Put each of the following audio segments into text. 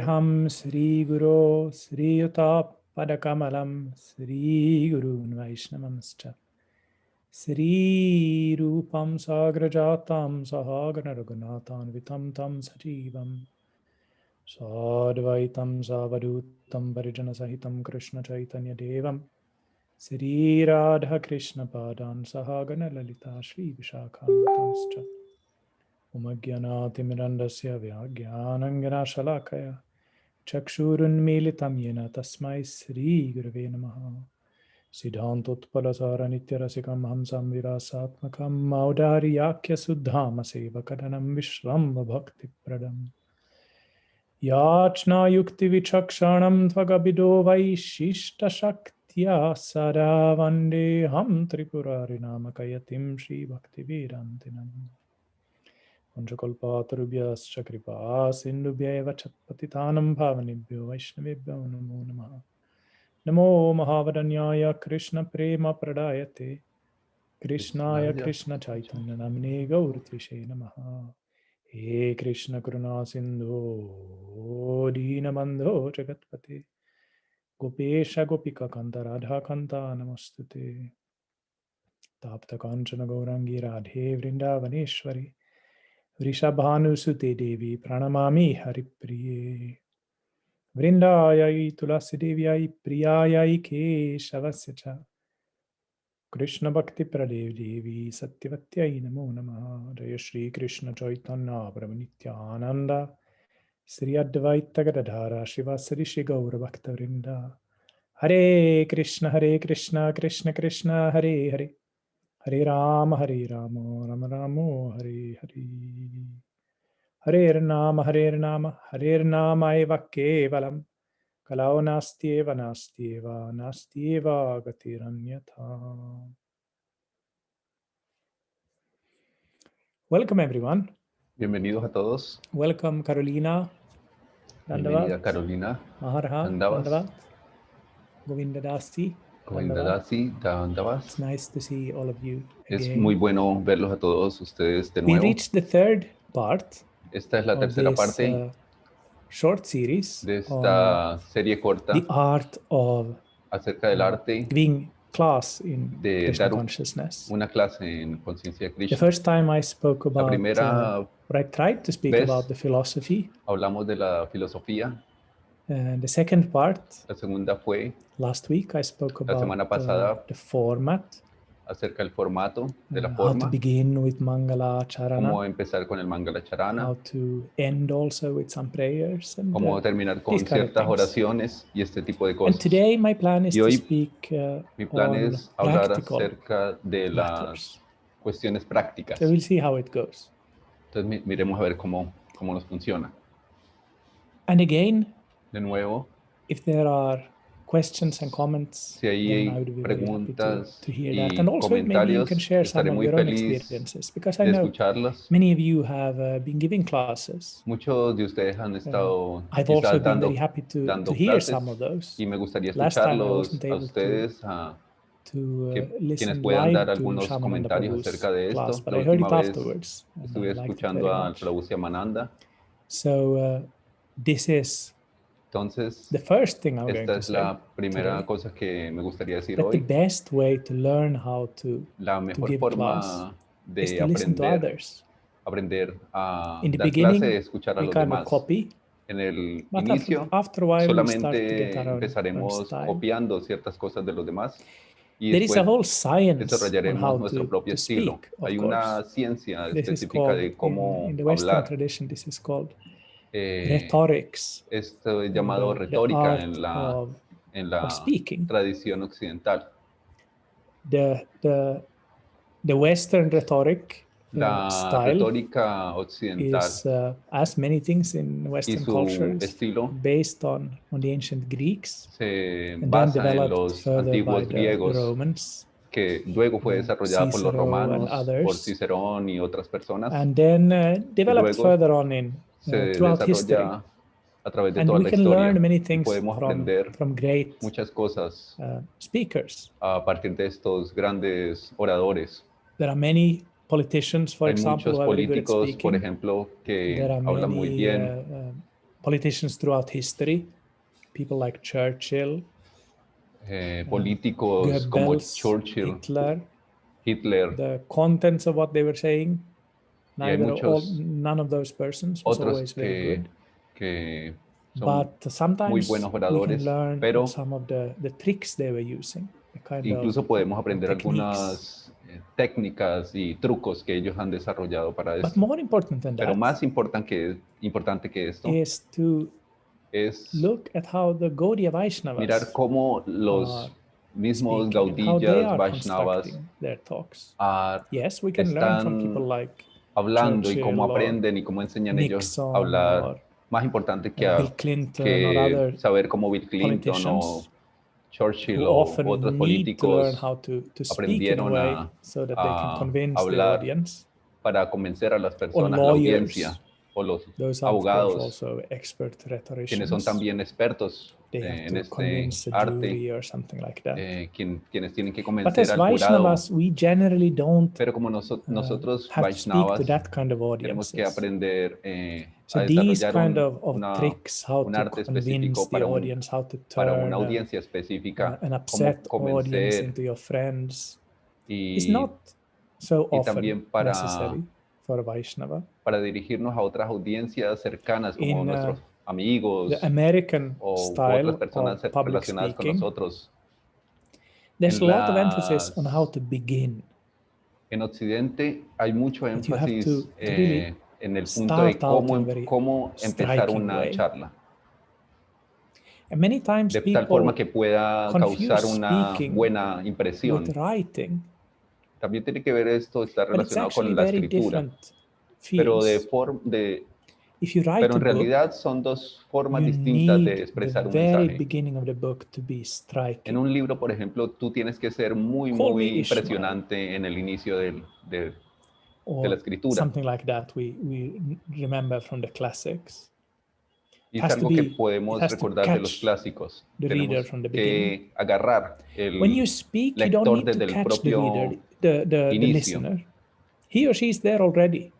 Ham Sri Guru Sri Yuta Padakamalam Sri Gurun Vaishnavamscha Sri Rupam Sagrajatam Sahagana Raghunathan Vitam Tam Sajivam Sadvaitam Savadutam Parijana Sahitam Krishna Chaitanya Devam Sri Radha Krishna Padan Sahagana Lalita Shri Vishakhantamscha Umagyanatimirandasya Vyagyanangana Shalakaya Chakshurunmilitam yena tasmai Sri Gurave Namaha Siddhantotpalasara Nityarasikam Hamsam Virasatmakam Maudhariyakya Suddhama Sevakadanam Vishramba Bhakti Pradam Yachna Yukti Vichakshanam Tvagabido Vaishishta Shaktya Sadavande Ham Tripurari Namakayatim Shri Bhakti Vedantinam Vanchakalpatarubhyascha kripa sindhubhya eva chatpatitanam bhavanibhyo vaishnavibhyo namo namaha. Namo Mahavadanyaya Krishna Prema Pradayate Krishnaya Krishna Chaitanya Namine Gauratvise Namaha. He Krishna Karuna Sindhu Deenabandho Jagatpate Gopesha Gopika Kanta Radha Kanta Namostute Tapta Kanchana Gaurangi Radhe Vrindavaneshwari Vrishabhanusute Devi Pranamami Haripriye Vrindayai Tulasi Devyai Priyayai Keshavasya Krishna Bhakti Pradev Devi Satyavatyai Namo Namaha Jaya Shri Krishna Chaitanya Prabhu Nityananda Sri Advaita Gadadhara Shivasari Shri Gaura Bhakta Vrinda Hare Krishna Krishna Krishna Hare Hare Hare Rama Rama Rama Hare Hare Hare Nama eva kevalam Kalau nasti eva gatiranyatha. Welcome everyone. Bienvenidos a todos. Welcome Carolina. Bienvenida Carolina. Maharha. Dandavas. Govinda Dasi. Govinda Dasi. Dandavas. It's nice to see all of you again. Es muy bueno verlos a todos ustedes de nuevo. We reached the third part. Esta es la tercera parte short series de esta serie corta the art of acerca del arte giving class in de Krishna dar consciousness. una clase en conciencia de Krishna. The first time I spoke about, la primera or I tried to speak about the philosophy. Hablamos de la filosofía. And the second part, la segunda fue last week I spoke about la semana pasada the format. Acerca del formato de la How forma. to begin with Mangala Charana. Cómo empezar con el Mangala Charana. How to end also with some prayers. And, cómo terminar con ciertas oraciones y este tipo de cosas. And today my plan is y hoy to speak, mi plan es hablar acerca de matters. Las cuestiones prácticas. So we'll see how it goes. Entonces miremos a ver cómo nos funciona. And again, de nuevo, if there are questions and comments, si hay preguntas y comentarios, estaré muy feliz de escucharlos. Many of you have been giving classes. Muchos de ustedes han estado I've also been dando very happy to clases hear some of those. Y me gustaría escucharlos a ustedes, quienes puedan dar algunos comentarios acerca de esto. La última vez estuve escuchando al Prabhu Shyamananda. So this is Entonces, the first thing I'm esta es la primera cosa que me gustaría decir hoy. The best way to learn how to la mejor forma de aprender a dar clase es escuchar a los demás. En el inicio, solamente empezaremos copiando ciertas cosas de los demás y después desarrollaremos nuestro propio estilo. Hay una ciencia específica de cómo hablar. Esto es llamado retórica en la tradición occidental. The Western rhetoric la retórica occidental is, as many things in Western cultures, estilo based on the ancient Greeks, se basa en los antiguos griegos, que luego fue desarrollada por los romanos, por Cicerón y otras personas, and then developed further on in throughout history. A través de toda la historia. Y podemos aprender from great, muchas cosas speakers. A partir de estos grandes oradores. There are many politicians, for Hay example, muchos políticos, por ejemplo, que hablan muy bien. politicians throughout history, people like Churchill, políticos como Goebbels, Churchill, Hitler, the contents of what they were saying, none of those persons was always very good. Que but sometimes muy buenos oradores, we can learn pero some of the tricks they were using. Incluso podemos aprender algunas técnicas y trucos que ellos han desarrollado para esto. Pero más importante que esto es look at how the Gaudiya Vaishnavas mirar cómo los mismos Gaudiyas, Vaishnavas están hablando y cómo aprenden y cómo enseñan ellos a hablar. Más importante que saber cómo Bill Clinton o Churchill o otros políticos aprendieron a hablar para convencer a las personas, la audiencia, o los abogados, quienes son también expertos en este arte, quienes tienen que convencer al jurado. Pero como nosotros Vaishnavas tenemos que aprender a desarrollar un arte específico para una audiencia específica, cómo convencer y también para dirigirnos a otras audiencias cercanas como nuestros amigos o otras personas relacionadas con nosotros. En Occidente hay mucho énfasis en el punto de cómo empezar una charla, de tal forma que pueda causar una buena impresión. También tiene que ver esto, está relacionado con la escritura, pero en realidad son dos formas distintas de expresar un mensaje. En un libro, por ejemplo, tú tienes que ser muy impresionante en el inicio de la escritura. Y es algo que podemos recordar de los clásicos. Tenemos que agarrar el lector desde el propio inicio. He or she is there already.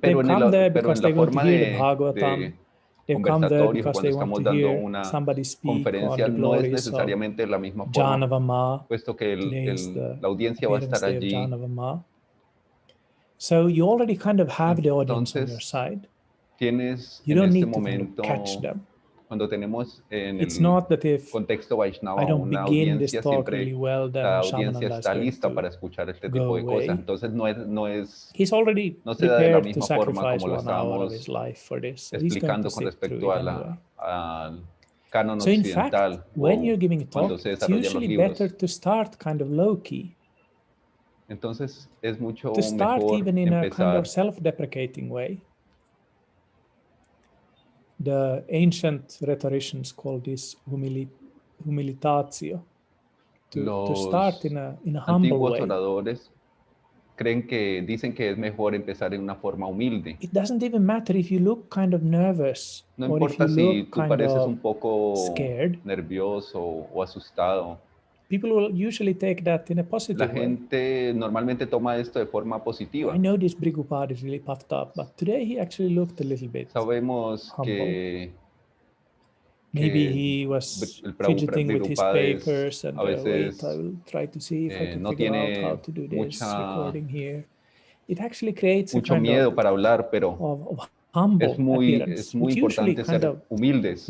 Pero en la forma de conversatorios, cuando estamos dando una conferencia, no es necesariamente la misma forma, puesto que la audiencia va a estar allí. So you already kind of have the audience on your side. Tienes en este momento, cuando tenemos en el contexto Vaishnava una audiencia, siempre la audiencia está lista para escuchar este tipo de cosas. Entonces no se da de la misma forma como lo estábamos explicando con respecto al canon occidental cuando se desarrollan los libros. Entonces es mucho mejor empezar The ancient rhetoricians call this humilitatio. To start in a humble way. Los antiguos oradores dicen que es mejor empezar en una forma humilde. It doesn't even matter if you look kind of nervous. No importa si tú pareces un poco nervioso o asustado. People will usually take that in a positive way. La gente normalmente toma esto de forma positiva. I know this Bhrigupada is really puffed up, but today he actually looked a little bit Sabemos humble. Que maybe he was fidgeting with his papers and wait, I will try to see if I can figure out how to do this recording here. It actually creates mucho miedo para hablar, pero of humble es muy importante ser humildes.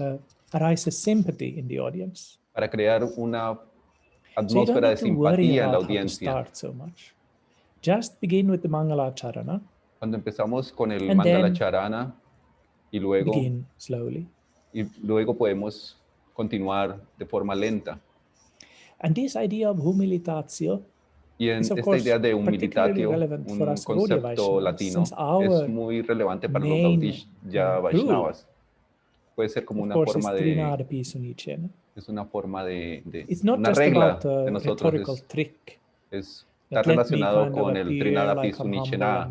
Arises sympathy in the audience. Para crear una atmósfera de simpatía en la audiencia. Just begin with the Mangala Charana. Cuando empezamos con el Mangala Charana y luego podemos continuar de forma lenta. And this idea of humilitatio y esta idea de humilitatio, un concepto latino, es muy relevante para los Gaudiya Vaishnavas. Puede ser como una forma de... Es una forma de una regla de nosotros. Está relacionado con el Trinada Pisunichena,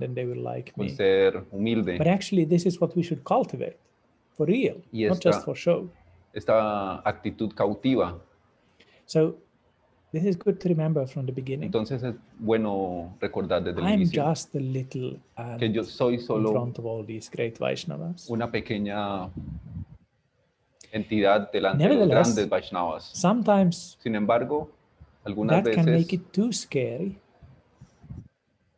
con ser humilde. But actually this is what we should cultivate, for real, not just for show. Esta actitud cautiva. So this is good to remember from the beginning. Entonces es bueno recordar desde el inicio just a little que yo soy solo in front of all these great Vaishnavas. una pequeña entidad delante de los grandes Vaishnavas. Sometimes sin embargo, algunas that can make veces it too scary.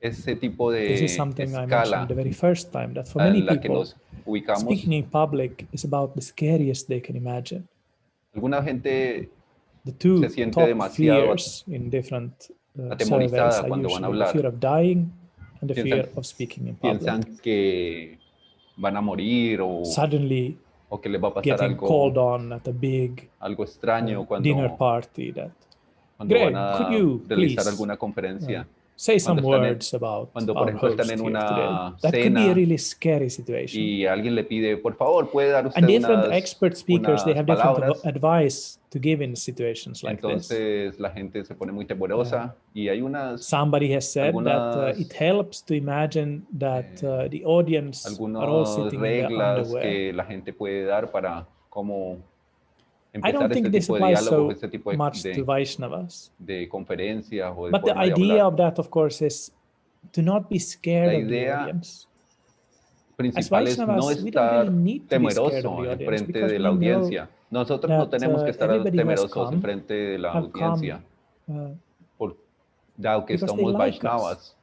ese tipo This is de something I mentioned escala the very first time, that for en many la que people, nos ubicamos, speaking in public is about the scariest they can imagine. alguna gente The se two siente top demasiado fears in different surveys atemorizada are cuando van a usually the fear hablar. of dying and the Piensan, fear of speaking in piensan public. que van a morir Suddenly o que les va a pasar getting called on at a big algo extraño dinner cuando party that, van Greg, could a you realizar please alguna conferencia. say Cuando some words about cuando, por our ejemplo, están host en here today? una That could be a cena really scary situation. y alguien le pide, por favor, ¿puede dar And usted different expert speakers, they unas have different palabras? advice to give in situations like this. Entonces la gente se pone muy temerosa y hay Somebody has said that it helps to imagine that the audience are all algunas sitting in their reglas underwear. que la gente puede dar para cómo I don't empezar think este this tipo de applies diálogos, so este tipo much to Vaishnavas. de conferencias o de But the forma de idea hablar. of that, of course, is to not be scared La of the idea audience. principal es no Vaishnavas, we don't really estar need to be scared of temeroso the en audience frente de because la we know audiencia. Nosotros no tenemos que that estar everybody who has temerosos en come frente de la have audiencia, come dado que because they somos like us, Vaishnavas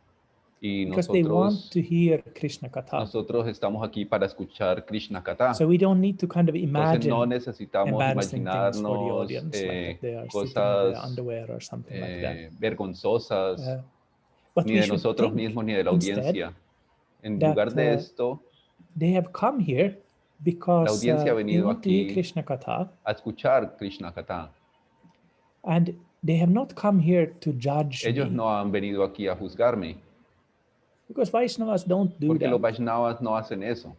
y because they want to hear Krishna Katha. nosotros estamos aquí para escuchar Krishna Katha. So we don't need to kind of Entonces no imagine necesitamos embarrassing things for the imaginarnos audience, like that they are sitting in their cosas underwear or something like that. vergonzosas, But ni we de should nosotros think mismos ni de la instead audiencia. En lugar de that esto, they have come here la because audiencia ha they venido want to hear aquí Krishna Katha, a escuchar Krishna Katha. and they have not come here to judge Ellos me, no han venido aquí a juzgarme, because Vaishnavas don't do porque los that. Vaishnavas no hacen eso.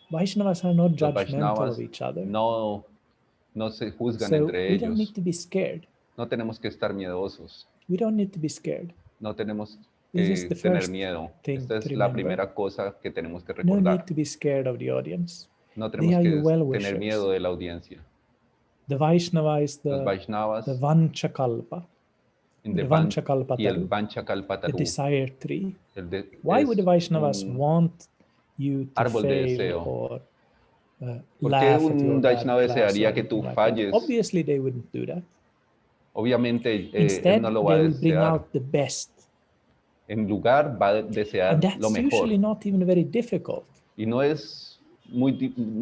Vaishnavas are not Los judgmental of Vaishnavas each other. no se juzgan So entre we don't ellos. need to be scared. No tenemos que estar miedosos. We don't need to be scared. No tenemos This que is the tener first miedo. thing Esta to es la remember. primera cosa que tenemos que No recordar. need to be scared of the audience. No They tenemos are your que well-wishers. tener miedo de la audiencia. The Vaishnava is Los the Vaishnavas Vanchakalpa. y The el Vanchakalpataru, the Vanchakalpataru, desire tree. es Why would the Vaishnavas un want you to árbol de fail deseo. or ¿Por qué laugh at your un bad Vaishnava class or desearía que tú anything like that? falles? Obviously, they wouldn't do that. Obviamente él Instead, no lo va a they will bring desear. out the best. En lugar va a desear And lo that's mejor. usually not even very difficult. Y no es muy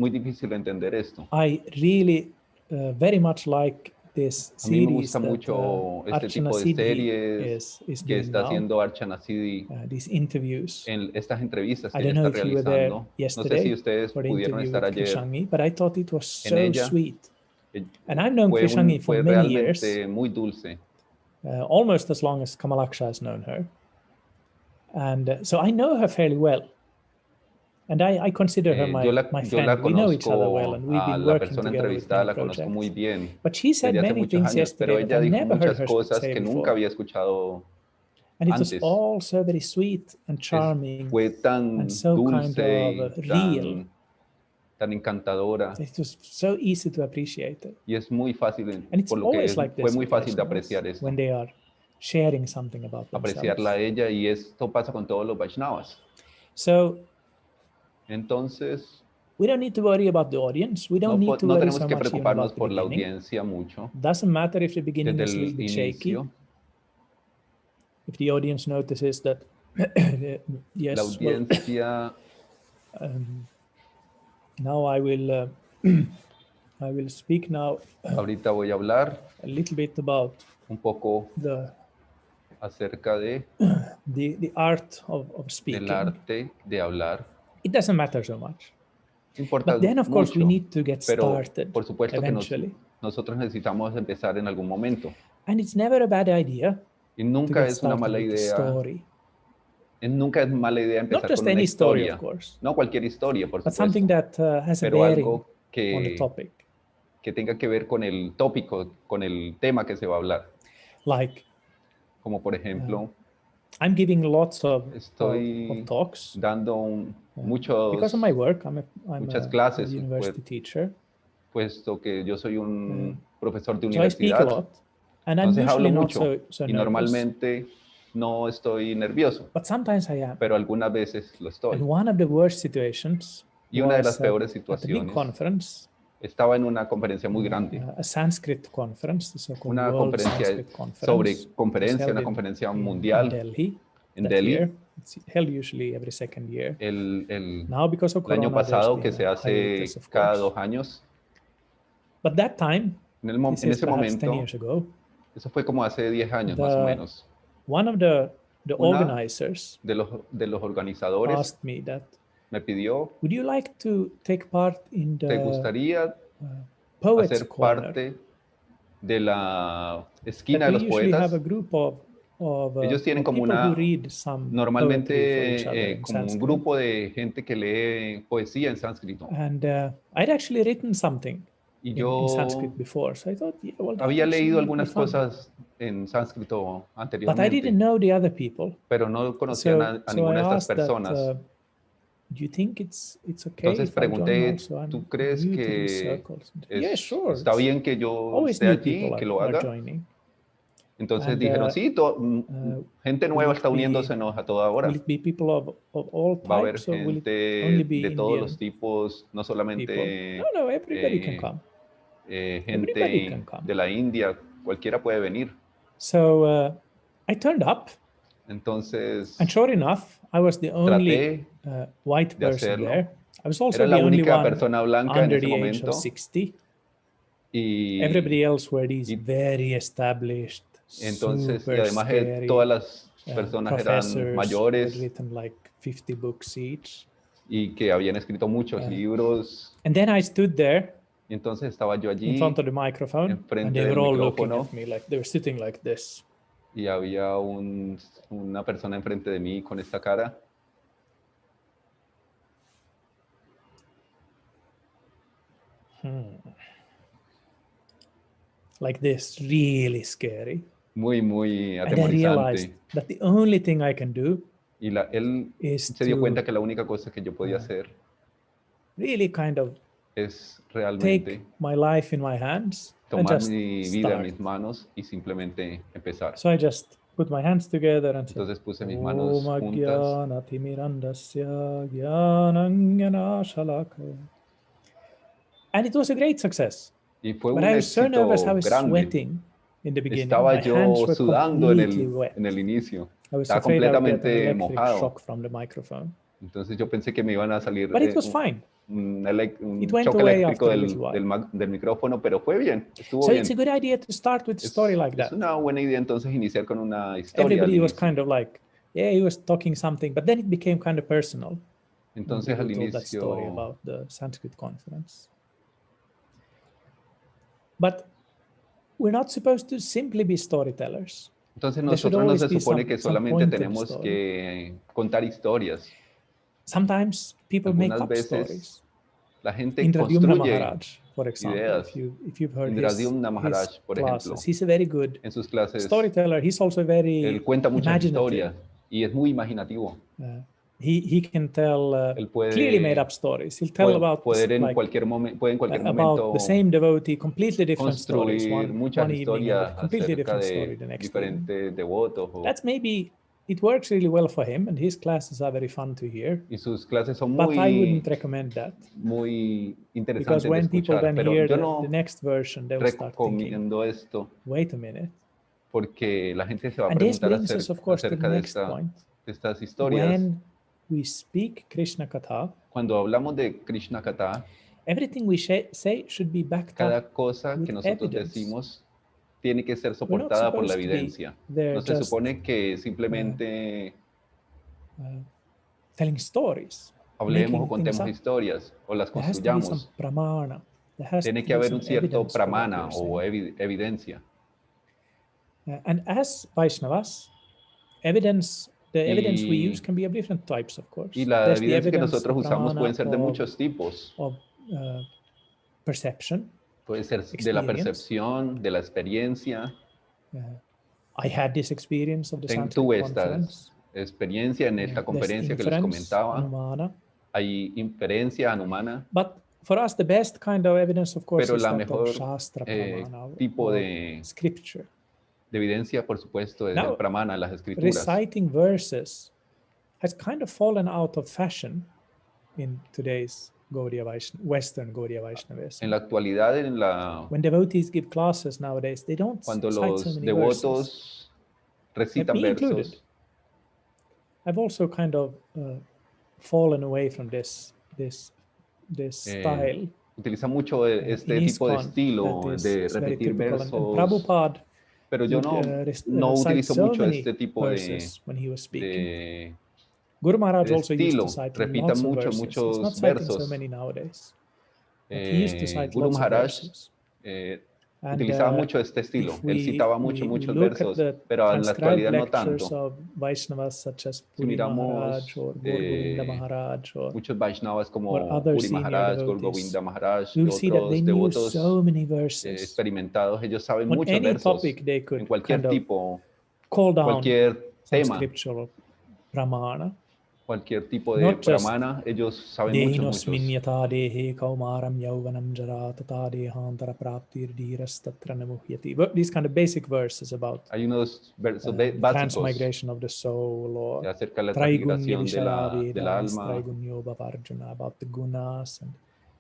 difícil entender esto. I really very much like this A mí me series gusta that mucho este Archana tipo de Siddhi series is que doing está now, haciendo Archana Siddhi these interviews. en estas entrevistas I que don't ella know está if you were there realizando. No sé yesterday si ustedes for the pudieron interview estar with ayer Krishangi, but I thought it was en so ella. sweet. And I've known Krishangi for Fue many years, realmente muy dulce. Almost as long as Kamalaksha has known her. And so I know her fairly well. And I consider her my friend. We know each other well, and we've been working together with many projects. But she said many things yesterday that I never heard her say before. And it was all so very sweet and charming and so kind of real. Tan encantadora. It was so easy to appreciate it. Y es muy fácil, and it's por lo always que like fue muy fácil de apreciar esto. When they are sharing something about themselves. Apreciarla a ella, y esto pasa con todos los Vaishnavas. So, entonces, we don't need to worry about the audience. We don't need to worry so much even about the por la beginning. audiencia mucho. Doesn't matter if the beginning is a little bit shaky. If the audience notices that, yes, la audiencia. Now I will speak now. Ahorita voy a hablar a little bit about un poco acerca de the art of speaking. Del arte de hablar. It doesn't matter so much. Importa But then, of course, mucho, we need to get started. Por supuesto eventually. que nosotros necesitamos empezar en algún momento. And it's never a bad idea. Y nunca es una mala idea. Nunca es mala idea empezar con una historia. No cualquier historia, por supuesto. Something that has pero a algo que, on the topic. Que tenga que ver con el tópico, con el tema que se va a hablar. Like, como por ejemplo, I'm giving lots of talks. Dando muchos, because of my work, I'm muchas clases, a university teacher. Puesto que yo soy un profesor de so universidad. I speak a lot, and I'm usually not so y normalmente no estoy nervioso. But sometimes I am. Pero algunas veces lo estoy. And one of the worst situations y una de las peores situaciones at the big conference estaba en una conferencia muy grande. A Sanskrit conference, the so-called Una World conferencia Sanskrit Conference. sobre conferencia, una conferencia mundial in Delhi. It's held usually every second year. Now, because of el año corona, pasado, que se hace cada 2 años. But that time, en ese momento, 10 years ago, eso fue como hace 10 años más o menos. One of the organizers de los organizadores asked me that, me pidió, would you like to take part in the ¿te gustaría Poets hacer Corner? parte de la esquina That de we los usually poetas? have a group of Ellos tienen como people who read some poetry for each other normalmente in como un Sanskrit. grupo de gente que lee poesía en sánscrito. And I'd actually written something Y in yo Sanskrit before, so I thought, yeah, well, that había actually leído would be algunas fun. cosas en sánscrito But I anteriormente, didn't know the other people. pero no conocía a So I ninguna de estas asked that, personas. do you think it's okay Entonces if I join pregunté, also? I'm ¿tú crees new to these que circles. Yeah, sure. está bien que yo Always esté new allí, people que lo are haga? joining. Entonces And, dijeron, sí, gente will nueva it está be- uniéndosenos a toda hora. Will it be people of all Va a haber types, or will it gente only be de todos los Indian tipos, no people? solamente No, everybody can come. Everybody gente can come. de la India, cualquiera puede venir. So I turned up, Entonces and sure enough, I was the only white de person hacerlo. there. I was also Era la the only única one persona blanca en under ese the age of momento. 60. Y Everybody else were these very established, entonces, super y además scary todas las personas eran professors mayores who had written like 50 books each. y que habían escrito muchos libros. And then I stood there Y entonces estaba yo allí in front of the microphone, and enfrente they del were all looking micrófono at me like they were sitting like this. y había una persona enfrente de mí con esta cara. Like this, really scary. Muy, muy And I realized atemorizante. that the only thing I can do Y él is se dio to cuenta que la única cosa que yo podía hacer really kind of es realmente take my life in my hands and tomar just mi vida en start. mis manos y simplemente empezar. So I just put my hands together and said, Entonces puse mis manos Om juntas Ajnanatirmirandasya Jnananjanashalakaya. And it was a great success. y fue But un I was so nervous, I éxito was grande. sweating in the beginning. Estaba My hands yo were sudando completely wet. en el inicio. I was Estaba afraid I would get an completamente electric mojado. shock from the microphone. Entonces yo pensé que me iban a salir But it was fine. un It went choque away eléctrico after a little while. del micrófono, pero fue bien, estuvo So bien. it's a good idea to start with a story like Es that. una buena idea entonces iniciar con una historia. Everybody was kind of like, yeah, he was talking something, but then it became kind of personal. Entonces al told that story inicio about the Sanskrit conference. But we're not supposed to simply be storytellers. Entonces nosotros no se supone que solamente tenemos que contar historias. Sometimes people make up stories. La gente Indradyumna construye Maharaj, for example, ideas. if you've heard Indradyumna his Maharaj, por ejemplo, classes, he's a very good en sus clases, storyteller. He's also very él cuenta muchas imaginative. historias y es muy imaginativo. He can tell Él puede, clearly made up stories. He'll tell about en cualquier momento about the same devotee, completely different stories. Muchas One evening, a historias completely acerca different story de the next diferentes devotos. That's maybe it works really well for him, and his classes are very fun to hear. Y sus clases son but I wouldn't recommend that. Muy interesantes because when de escuchar, people then pero hear yo no the next version, they'll start thinking, esto. Wait a minute. Porque la gente se va a And this preguntar brings us, of course, to the next point. De estas historias. When we speak Krishna Katha, cuando hablamos de Krishna Katha, everything we say should be backed cada up cosa que nosotros evidence. Decimos tiene que ser soportada por la evidencia. No se supone que simplemente telling stories, hablemos o contemos historias o las construyamos. Tiene que haber un cierto pramana o evidencia. And as Vaishnavas, the evidence we use can be of different types, of course. Y la evidencia que nosotros usamos pueden ser de muchos tipos. Of perception. Puede ser de la percepción, de la experiencia. I had this experience of the Sanskrit conference. Experiencia en esta conferencia que les comentaba. Anumana. Hay inferencia anumana. But for us, the best kind of evidence, of course, Pero is la that mejor of Shastra Pramana, tipo de scripture. De evidencia, por supuesto, es el pramana, las escrituras. Reciting verses has kind of fallen out of fashion in today's Western Gaudiya Vaishnavism. En la actualidad, When devotees give classes nowadays, they don't cuando cite so los many verses. devotos recitan Me included. versos, I've also kind of fallen away from this style. utiliza mucho este tipo de estilo de repetir versos, and Prabhupada pero yo no utilizo mucho este tipo when he was speaking. de Guru Maharaj also used estilo. to cite Repita lots of verses. He's not muchos citing versos. so many nowadays. But he used to cite Guru lots Maharaj of verses. utilizaba mucho este estilo. Él citaba muchos versos, pero en la actualidad no tanto. Of Vaishnavas such as Si Puri miramos Maharaj or Govinda Maharaj or muchos Vaishnavas como other Puri senior Maharaj, devotees, Govinda Maharaj y you'll see that otros they knew devotos so many verses. Experimentados, ellos saben On muchos any versos. topic they could En cualquier kind of tipo, call down cualquier some tema, scriptural pramana. cualquier tipo de Not just pramana, ellos saben muchos. kaumaram yauvanam jara tata dehantara praptir dhiras tatra namuhyati. These kind of basic verses about Hay unos versos básicos transmigration of the soul, or acerca de la traigunya transmigración del vishayavedas, alma, traigunya bhavarjuna, about the gunas and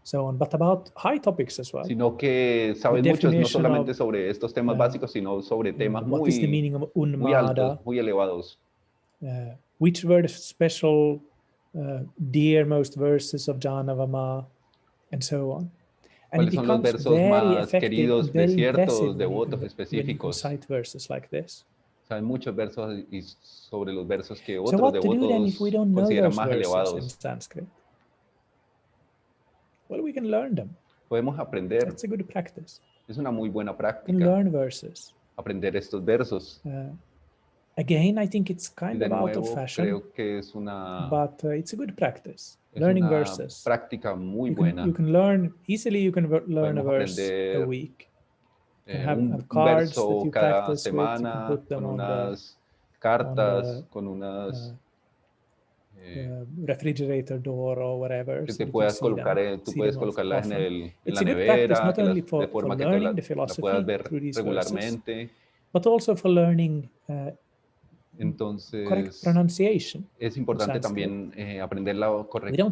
so on, but about high topics as well. Sino que saben muchos no solamente sobre estos temas básicos, sino sobre temas what is the meaning of muy altos, muy elevados. Which were the special dearmost verses of Janavama, and so on. And ¿Cuáles son los versos más queridos de ciertos devotos específicos? Cite verses like this. Saben muchos versos y sobre los versos que otros devotos consideran más elevados. In Sanskrit? Well, we can learn them. Podemos aprender. That's a good practice. Es una muy buena práctica. We can learn verses. Aprender estos versos. Again, I think it's kind of out of fashion. Creo que es una, but it's a good practice. Learning verses. Práctica muy buena. You can learn easily. You can learn a verse a week. You can have cards that you practice semana, with. You can put them con on unas cartas, con unas refrigerator door or whatever. Que te puedas colocar, tú puedes colocarlas en la nevera, de forma que la puedas ver regularmente. Verses, but also for learning Entonces, correct pronunciation. Es importante también aprender la correcta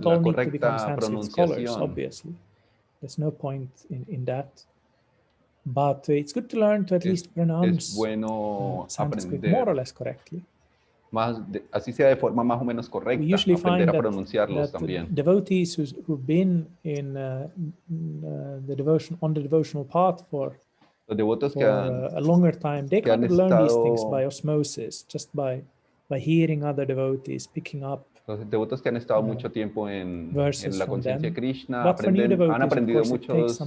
pronunciación. Scholars, obviously. There's no point in that. But it's good to learn to at least pronounce Sanskrit more or less correctly. Así sea de forma más o menos correcta, aprender a pronunciarlos también. Devotees who've been in the devotional path for los devotos que han, a longer time, they kind of learn these things by osmosis, just by hearing other devotees, picking up. Los devotos que han estado mucho tiempo en la conciencia de Krishna han aprendido muchos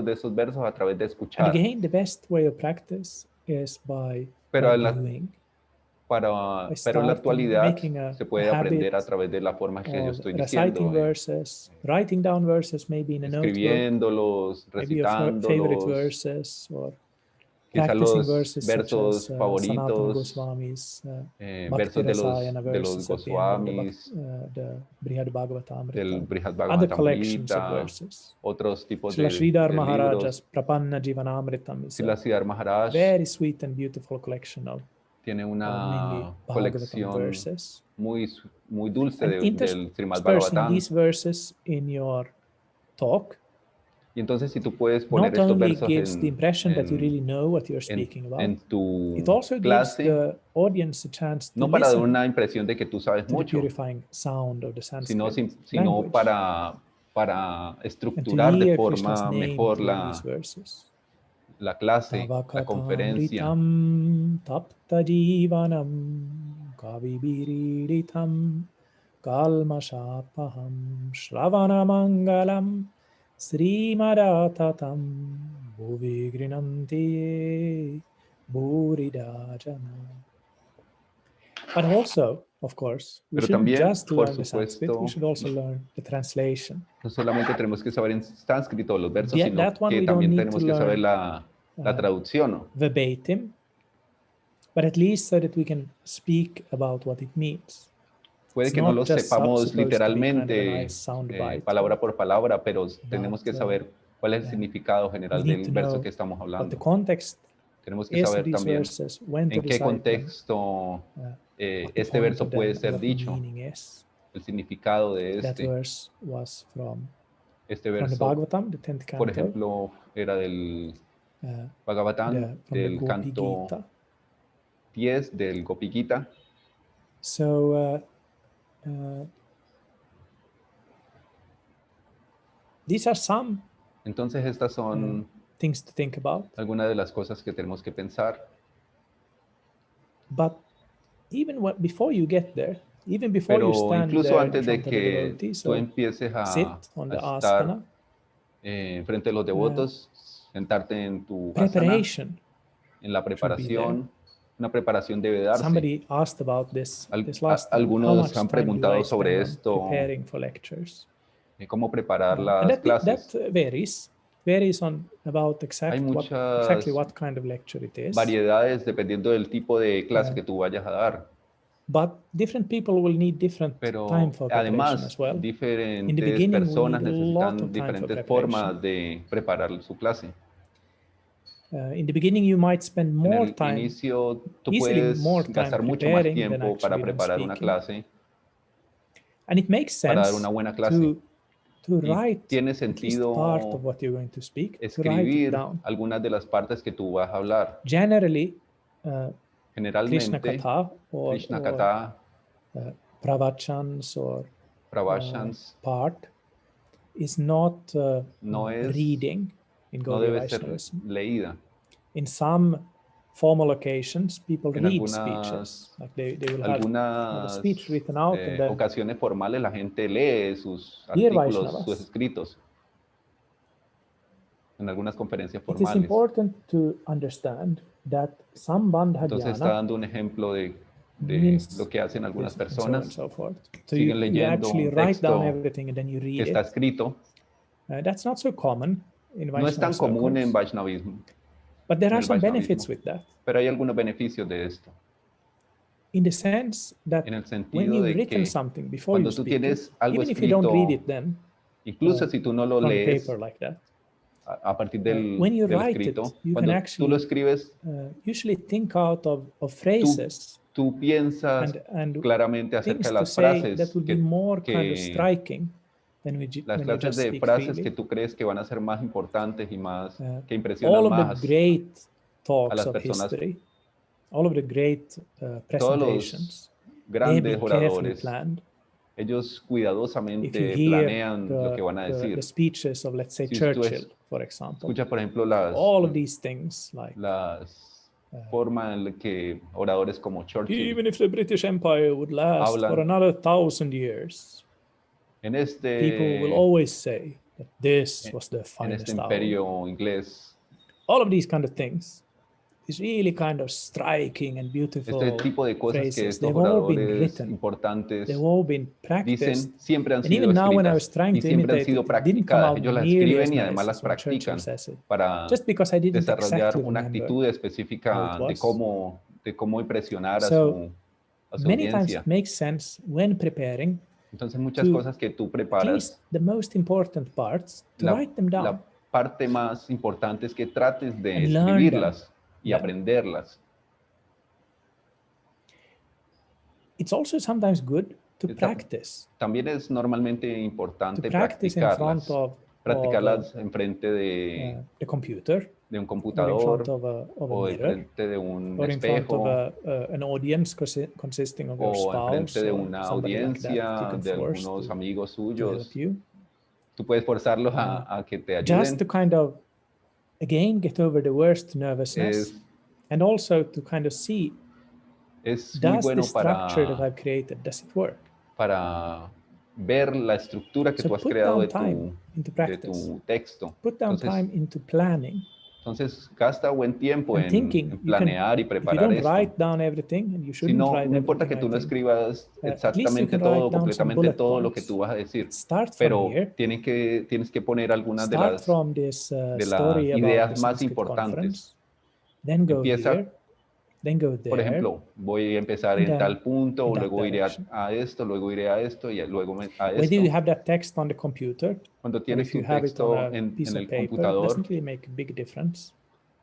de esos versos a través de escuchar. And again, the best way of practice is by doing. Pero en la actualidad se puede aprender a través de la forma que yo estoy diciendo. Writing down verses, maybe in a notebook, escribiéndolos, recitándolos, quizás los versos favoritos, versos de los Goswamis, del Brihad Bhagavatamrita, otros tipos de Sridhar libros. Sridhar Maharaj, very sweet and beautiful collection of tiene una colección muy dulce del Srimad Bhagavatam. These verses in your talk, y entonces si tú puedes poner estos versos gives the impression that you really know what you're speaking about. En tu It also clase, gives the audience a chance to no para dar una impresión de que tú sabes mucho, sound of the Sanskrit sino para estructurar de forma mejor la clase, la conferencia. Tapta jivanam kavibiritam kalmashapaham shravanamangalam srimadatatam bhuvigrinanti buridajana. But also, of course, we shouldn't just learn the Sanskrit, we should also learn the translation. No solamente tenemos que saber en sánscrito los versos, sino que también tenemos que saber la traducción, ¿no? Verbatim, but at least so that we can speak about what it means. Puede que no lo sepamos literalmente, palabra por palabra, pero tenemos que saber cuál es el significado general del verso que estamos hablando. Tenemos que saber también en qué contexto este verso puede ser dicho, el significado de That verse was este from the verso, Bhagavatam, the 10th canto, por ejemplo, era del Bhagavatam, del canto 10 del Gopi Gita. So these are some Entonces estas son things to think about. Algunas de las cosas que tenemos que pensar. But even before you get there, even before you stand incluso there antes in de front of the que devotees, tú empieces sit on the asana, frente a los devotos, sentarte en tu preparation asana, en la preparación, una preparación debe darse. Somebody asked about this last time. Algunos han preguntado sobre esto, preparing for lectures. Cómo preparar las clases. That varies on about exactly what kind of lecture it is. Variedades dependiendo del tipo de clase que tú vayas a dar. But different people will need different time for preparation as well. Diferentes personas necesitan diferentes formas de preparar su clase. In the beginning, you might spend more time. En el inicio, tú puedes gastar mucho más tiempo para preparar una clase. And it makes sense para dar una buena clase. To write tiene sentido part of what you're going to speak, escribir algunas de las partes que tú vas a hablar. Generally, generalmente, Krishna Katha, pravachans or part is not reading in Gaudiya Vaishnavism. Leída. In some formal occasions, people read speeches. Like they will have a speech written out. And then, ocasiones formales, la gente lee sus artículos, sus escritos. En algunas conferencias formales. It is important to understand that some bandha Entonces está dando un ejemplo de lo que hacen algunas personas. So siguen leyendo you un texto and then you read que está escrito. That's not so common in Vaishnava no es tan común en Vaishnavismo. But there are some benefits with that. Pero hay algunos beneficios de esto. In the sense that en el sentido when you've de written que something before cuando you tú speak tienes it, algo even escrito, if you don't read it then, incluso si tú no lo lees paper like that, a partir del, when you del write escrito, it, you cuando can actually tú lo escribes, usually think out of phrases tú piensas and claramente acerca things de to las say frases that would be more kind of striking than when las you clases just de speak frases freely. que tú crees que van a ser más importantes y más que All impresionan of más the great a talks las of personas. history, all of the great presentations, Todos los they have grandes been carefully oradores, planned. ellos If you cuidadosamente hear planean lo que van a decir. the speeches of, let's say, Si tú Churchill, for example, escucha, por ejemplo, all of these things, like las formas en la que oradores como Churchill even if the British Empire would last for another 1,000 years, people will always say that this was the finest imperio hour. inglés. All of these kind of things is really kind of striking and beautiful Este tipo de cosas phrases. que estos They've all been oradores written. importantes They've all been practiced. dicen, siempre han And sido even now when I was escritas trying y to siempre han imitate sido it, it didn't come practicadas. out Ellos las nearly escriben as y nice además las as when Churchill practican says it. para Just because I didn't desarrollar exactly una remember actitud específica how it was. de cómo impresionar a So, su many times audiencia. it makes sense when preparing Entonces muchas cosas que tú at preparas, least the most important parts, to write them down. la parte más importante es que trates de And learn escribirlas y them. aprenderlas. It's also sometimes good to practice. También es normalmente importante practice in front practicarlas en frente de the computer, un or computador in front of o a en mirror, frente de un or in front espejo of an audience consisting of your o en spouse frente de or una somebody like that you audiencia can de force algunos amigos to help suyos. you. Tú puedes forzarlos a que te Just ayuden. to kind of, again, get over the worst nervousness and also to kind of see, Es muy does bueno the structure that I've created, does it work? Para ver la estructura que tú has creado de tu texto. Put down time into planning. Entonces, gasta buen tiempo en planear y preparar if you don't esto. write down everything, and you Si shouldn't no, write no importa que tú no escribas exactamente todo, completamente todo lo que tú vas a decir, pero tienes que poner algunas de las ideas más importantes. Empieza, por ejemplo, voy a empezar en tal punto, luego iré a esto, luego iré a esto y luego a esto. Whether you have that text on the computer, cuando tienes tu texto en el computador, doesn't really make a big difference.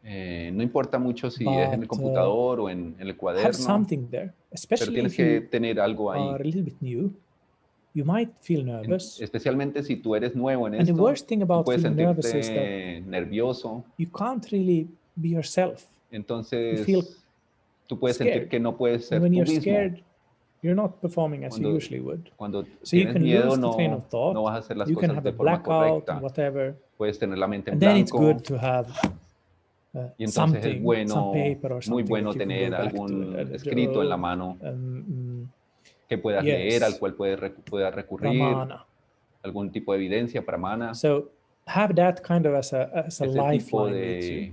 No importa mucho si es en el computador o en el cuaderno, have something there, especially pero tienes if que you tener algo ahí. are a little bit new. you might feel nervous. Especialmente si tú eres nuevo en And the esto, worst thing tú about puedes feeling nervous is that sentirte nervioso. you can't really be yourself. Entonces, you feel tú puedes scared. sentir que no puedes ser And when tú you're mismo. Scared, you're not performing as you usually would. Cuando So you tienes can miedo, lose the train of thought. no vas a hacer las You can cosas have de a forma blackout correcta. and whatever. Puedes tener la mente en And then it's blanco. good to have Y entonces something, es bueno, some paper or muy something bueno that you can tener go back algún to. escrito en la mano que puedas leer, al cual puedas recurrir, pramana. Algún tipo de evidencia, pramana. So have that kind of as a Ese lifeline with you.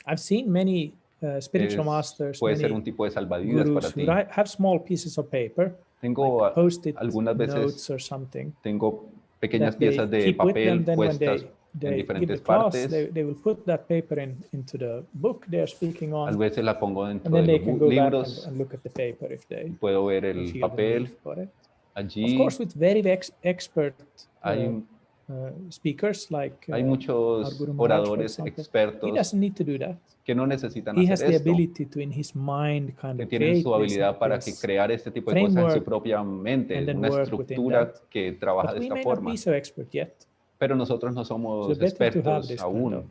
I've seen many spiritual masters, puede many ser un tipo de salvavidas gurus para ti. who have small pieces of paper, Tengo like post-it algunas veces notes or something. Tengo pequeñas that they piezas de keep with papel them. Then when puestas they en give the diferentes class, partes. they will put that paper into the book they're speaking A on, veces la pongo and dentro then de they los can go back libros. and look at the paper if they Puedo ver el feel the papel need for it. Of allí. course, with very expert Hay speakers like Hay our muchos Guru Maharaj, for oradores example, he expertos doesn't need to do that. que no necesitan He has hacer the esto, ability to, in his mind, kind que of tienen create su habilidad para this crear este tipo de cosas en su framework propia mente, and then una work within estructura that. que trabaja But de we esta may not forma. be so expert yet. Pero nosotros no So somos better to have expertos this aún. kind of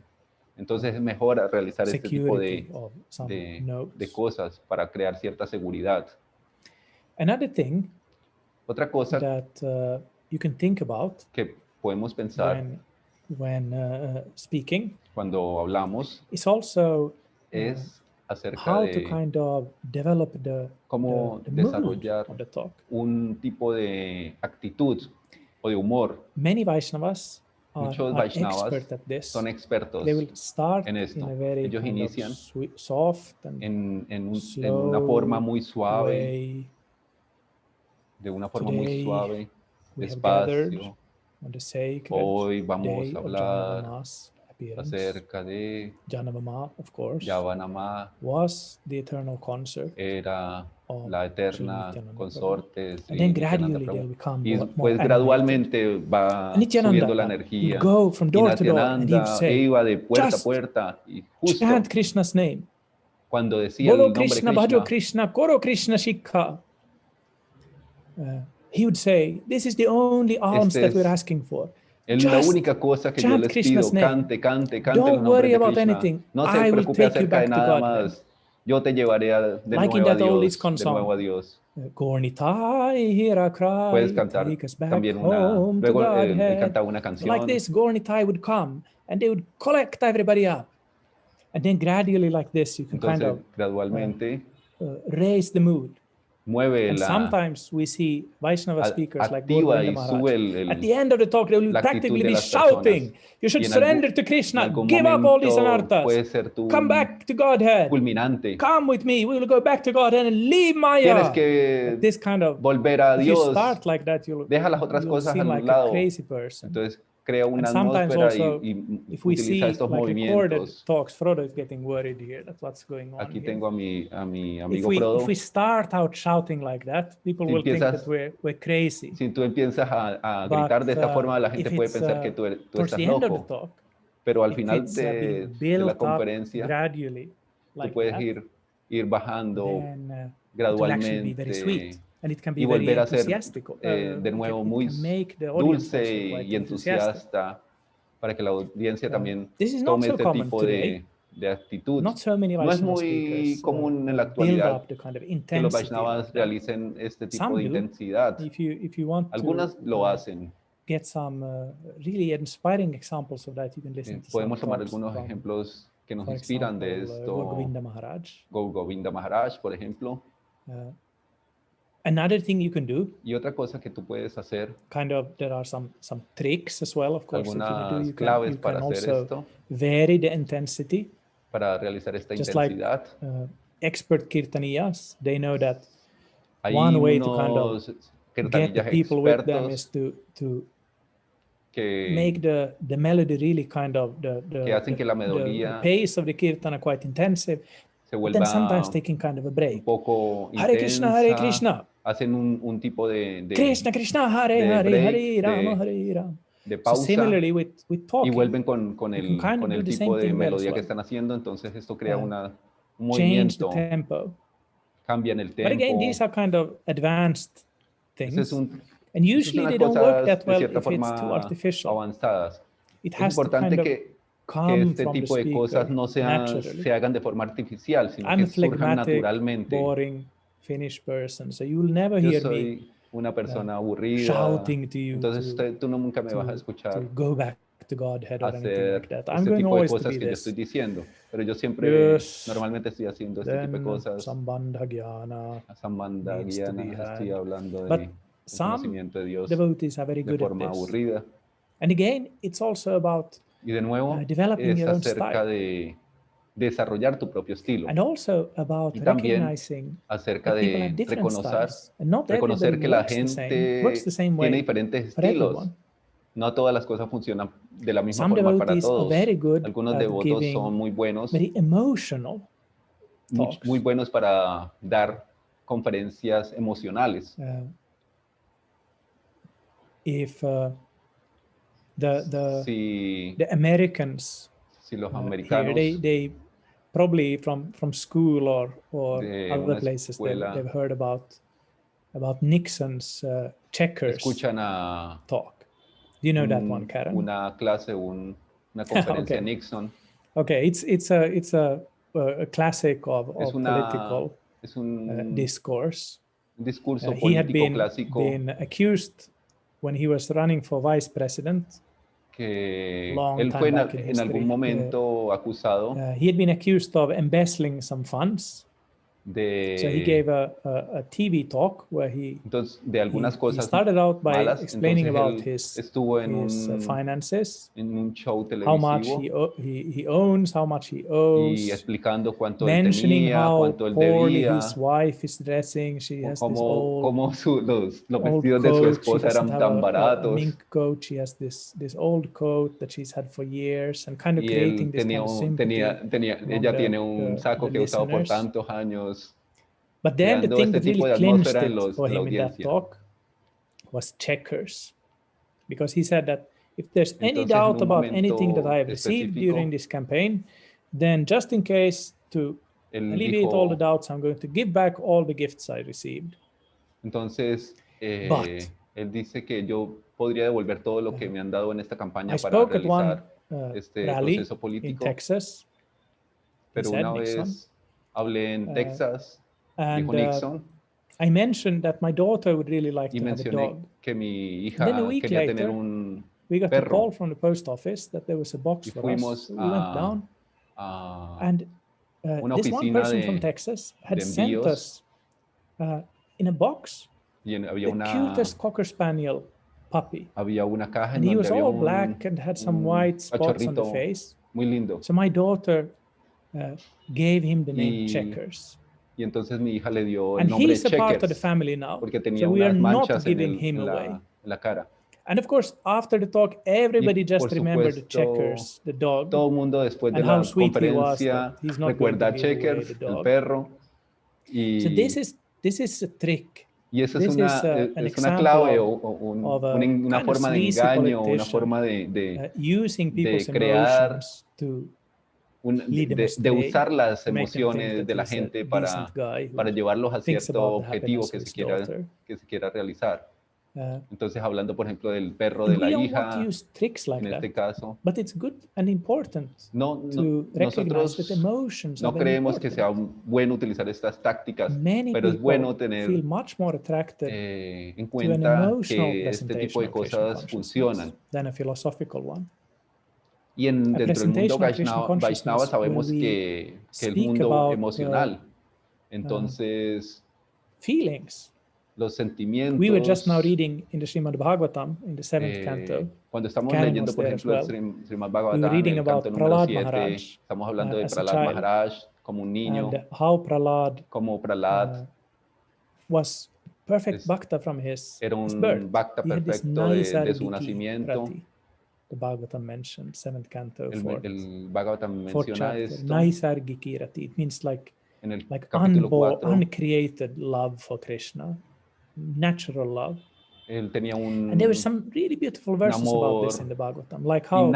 Entonces es mejor realizar este tipo security of some de notes. cosas para crear cierta seguridad. Another thing Otra cosa that you can think about que podemos pensar when speaking cuando hablamos is also es acerca how de to kind of develop cómo the desarrollar mood of the talk. un tipo de actitud o de humor. Many Vaishnavas Muchos are Vaishnavas expert at this. son expertos They will start en esto. in a very Ellos kind inician of soft and en slow una forma muy suave, way. de una forma muy Today, suave, we have gathered despacio. on the sacred Hoy vamos day a of hablar Janavama's appearance. acerca de Janavama, of course, Yavanama, was the eternal consort era of la Sri eterna Nityananda consorte Prabhu. Sri And then Nityananda gradually they'll Prabhu. become Y more pues animated. gradualmente va And subiendo la Nityananda energía. would go from Y door to door and he would Nityananda say, iba de puerta a just puerta y justo chant Krishna's name. cuando decía Bolo el nombre Krishna, Bhajo Krishna, Koro Krishna Shikha. He would say, this is the only alms that we're asking for. La única cosa que yo les pido, cante los nombres de Krishna. No se preocupe acerca de nada más. Yo te llevaré de nuevo a Dios. Puedes cantar también luego él cantaba una canción. Like this, Gornitai would come and they would collect everybody up. And then gradually like this, you can kind of gradualmente raise the mood. Mueve and sometimes we see Vaishnava speakers like Govinda Maharaj. At the end of the talk, they will practically be shouting, you should surrender to Krishna, give up all these anarthas, come back to Godhead, come with me, we will go back to Godhead and leave Maya. This kind of, if you start like that, you'll seem like a crazy person. Crea una atmósfera y utiliza estos movimientos. Talks, Frodo is getting worried here. That's what's going on. Aquí tengo a mi amigo Frodo. If we start out shouting like that, people will think that we're crazy. Si tú empiezas a gritar de esta forma, la gente puede pensar que tú estás loco. Pero al final de la conferencia, tú puedes ir bajando gradualmente. And it can be y volver a ser de nuevo muy dulce y entusiasta para que la audiencia también tome este tipo de actitud. No es muy común en la actualidad que los Vaishnavas realicen este tipo de intensidad. Algunas lo hacen. Podemos tomar algunos ejemplos que nos inspiran de esto. Govinda Maharaj, por ejemplo. Another thing you can do. Y otra cosa que tú puedes hacer. Kind of, there are some tricks as well, of course. Algunas claves para hacer esto. Vary the intensity. Para realizar esta intensidad. Like, expert kirtaniyas, they know that one way to kind of get the people with them is to make the melody really kind of the pace of the kirtana quite intensive. But then sometimes taking kind of a break. Hare Krishna, Hare Krishna. Hacen un tipo de Krishna, Krishna, Hare, Hare, Hare Rama, Hare Rama. De pausa. So similarly with talking, y vuelven con el tipo de melodía que están haciendo, entonces esto crea un movimiento. Change the tempo. Cambian el tempo. But again, these are kind of advanced things. Ese es And Esas son usually las they don't work cosas that de well cierta if it's too forma artificial. avanzadas. It Es has to kind importante of que come este from the tipo de cosas speaker no se naturally. hagan de forma artificial, sino I'm que a surjan phlegmatic, naturalmente. boring Finnish person, so you'll never Yo hear me soy una persona aburrida, shouting to you entonces tú nunca me vas a to escuchar go back to Godhead or anything like hacer that. I'm este going tipo de always to cosas be que yo estoy this. diciendo, pero yo siempre, Yes, normalmente estoy haciendo este tipo de then cosas. Sambandha Jnana Sambandha needs to be Jnana, estoy had. hablando But de some conocimiento de Dios devotees are very de good at forma this. aburrida. And again, it's also about Y de nuevo, developing es your own acerca style. de desarrollar tu propio estilo. And also about Y también recognizing acerca that people have de different styles. And not reconocer everybody que la works the gente same tiene way diferentes for estilos. everyone. No todas las cosas funcionan de la misma Some forma para devotees are todos. very good Algunos at devotos son giving muy buenos, very emotional talks. muy buenos para dar conferencias emocionales. If the Si Americans los here, americanos they probably from school or de other una places escuela they've heard about Nixon's checkers escuchan a talk. Do you know that one, Karen? una clase, una conferencia Okay. Nixon. Okay, it's a classic of political discourse. Un discurso He had político clásico been accused when he was running for vice president. Que long él time fue back in en history. algún momento acusado He had been accused of embezzling some funds. So he gave a TV talk where he started out by explaining about his finances, en un show how much televisivo he owns, how much he owes, y explicando cuánto él mentioning tenía, how cuánto él poorly debía, his wife is dressing. She has this old los old vestidos de su coat. She esposa doesn't eran have tan a baratos. mink coat. She has this old coat that she's had for years, and kind of Y creating él this kind of sympathy. ella tiene un saco que ha usado por listeners. tantos años. But then the Creando thing este that tipo really de clinched atmósfera it for en la him in that audiencia. talk was checkers. Because he said that if there's any Entonces, doubt en un about anything that I have momento received específico, during this campaign, then just in case, to él alleviate all the dijo, doubts, I'm going to give back all the gifts I received. entonces, But él dice que yo podría devolver todo lo que me han dado en esta campaña I para spoke at one realizar este rally proceso in político. Texas. Pero He said, una Nixon. vez hablé en Texas, dijo And Nixon, I mentioned that my daughter would really like y to have a dog. mencioné que mi And then a hija week quería later, tener un we got a perro. call from the post office that there was a box Y for us. fuimos So we went down, a and una this one oficina person from Texas had de sent envíos, us in a box y había the una, cutest Cocker Spaniel puppy. había una caja And en he donde was había all black and had some white spots on the cachorrito face. muy lindo. So my daughter gave him the name Checkers. Y entonces mi hija le dio el And nombre he's a part of the Checkers family now. porque tenía So we are unas not manchas giving him away. en la cara. And of course, after the talk, everybody Y just por remembered the supuesto, Checkers, the dog, todo el mundo después de and how la sweet he was, conferencia that he's not going recuerda to a give away Checkers, the el dog. perro. So this is a trick. Y eso This es an una clave example o of a una kind of forma de sleazy engaño, una politician forma de using people's crear, emotions to lead them astray, de usar las to make them think emociones that de la he's a gente decent guy who para llevarlos a thinks cierto about the objetivo happiness of his daughter. que se quiera realizar. Entonces, hablando, por ejemplo, del perro And de la we don't want hija, to use tricks like en este that, caso, but it's good and important to recognize that emotions no are very creemos que sea important. bueno utilizar estas tácticas, Many pero es bueno people tener feel much more attracted en to an cuenta emotional que este tipo presentation de of Krishna cosas funcionan. consciousness than a philosophical one. Y A dentro del mundo presentation of Krishna Vaishnava consciousness sabemos where we que el speak mundo about emocional, entonces feelings. los sentimientos. We were just now reading in the Srimad Bhagavatam, in the 7th canto. Cuando estamos Karen leyendo, was por there as ejemplo, well. el Srimad We Bhagavatam, were reading el canto about número Prahlad 7, Maharaj estamos hablando de as a Prahlad child, Maharaj como un niño, and how Prahlad como Prahlad was perfect bhakta from his era birth. un bhakta He had this perfecto de su Naisargiki nacimiento. rati. The Bhagavatam mentioned, 7th canto, El Bhagavatam 4th menciona chapter. esto Naisargiki rati. It means like capítulo 4. uncreated love for Krishna, natural love. Él tenía And there were some really beautiful verses about this in the Bhagavatam, like how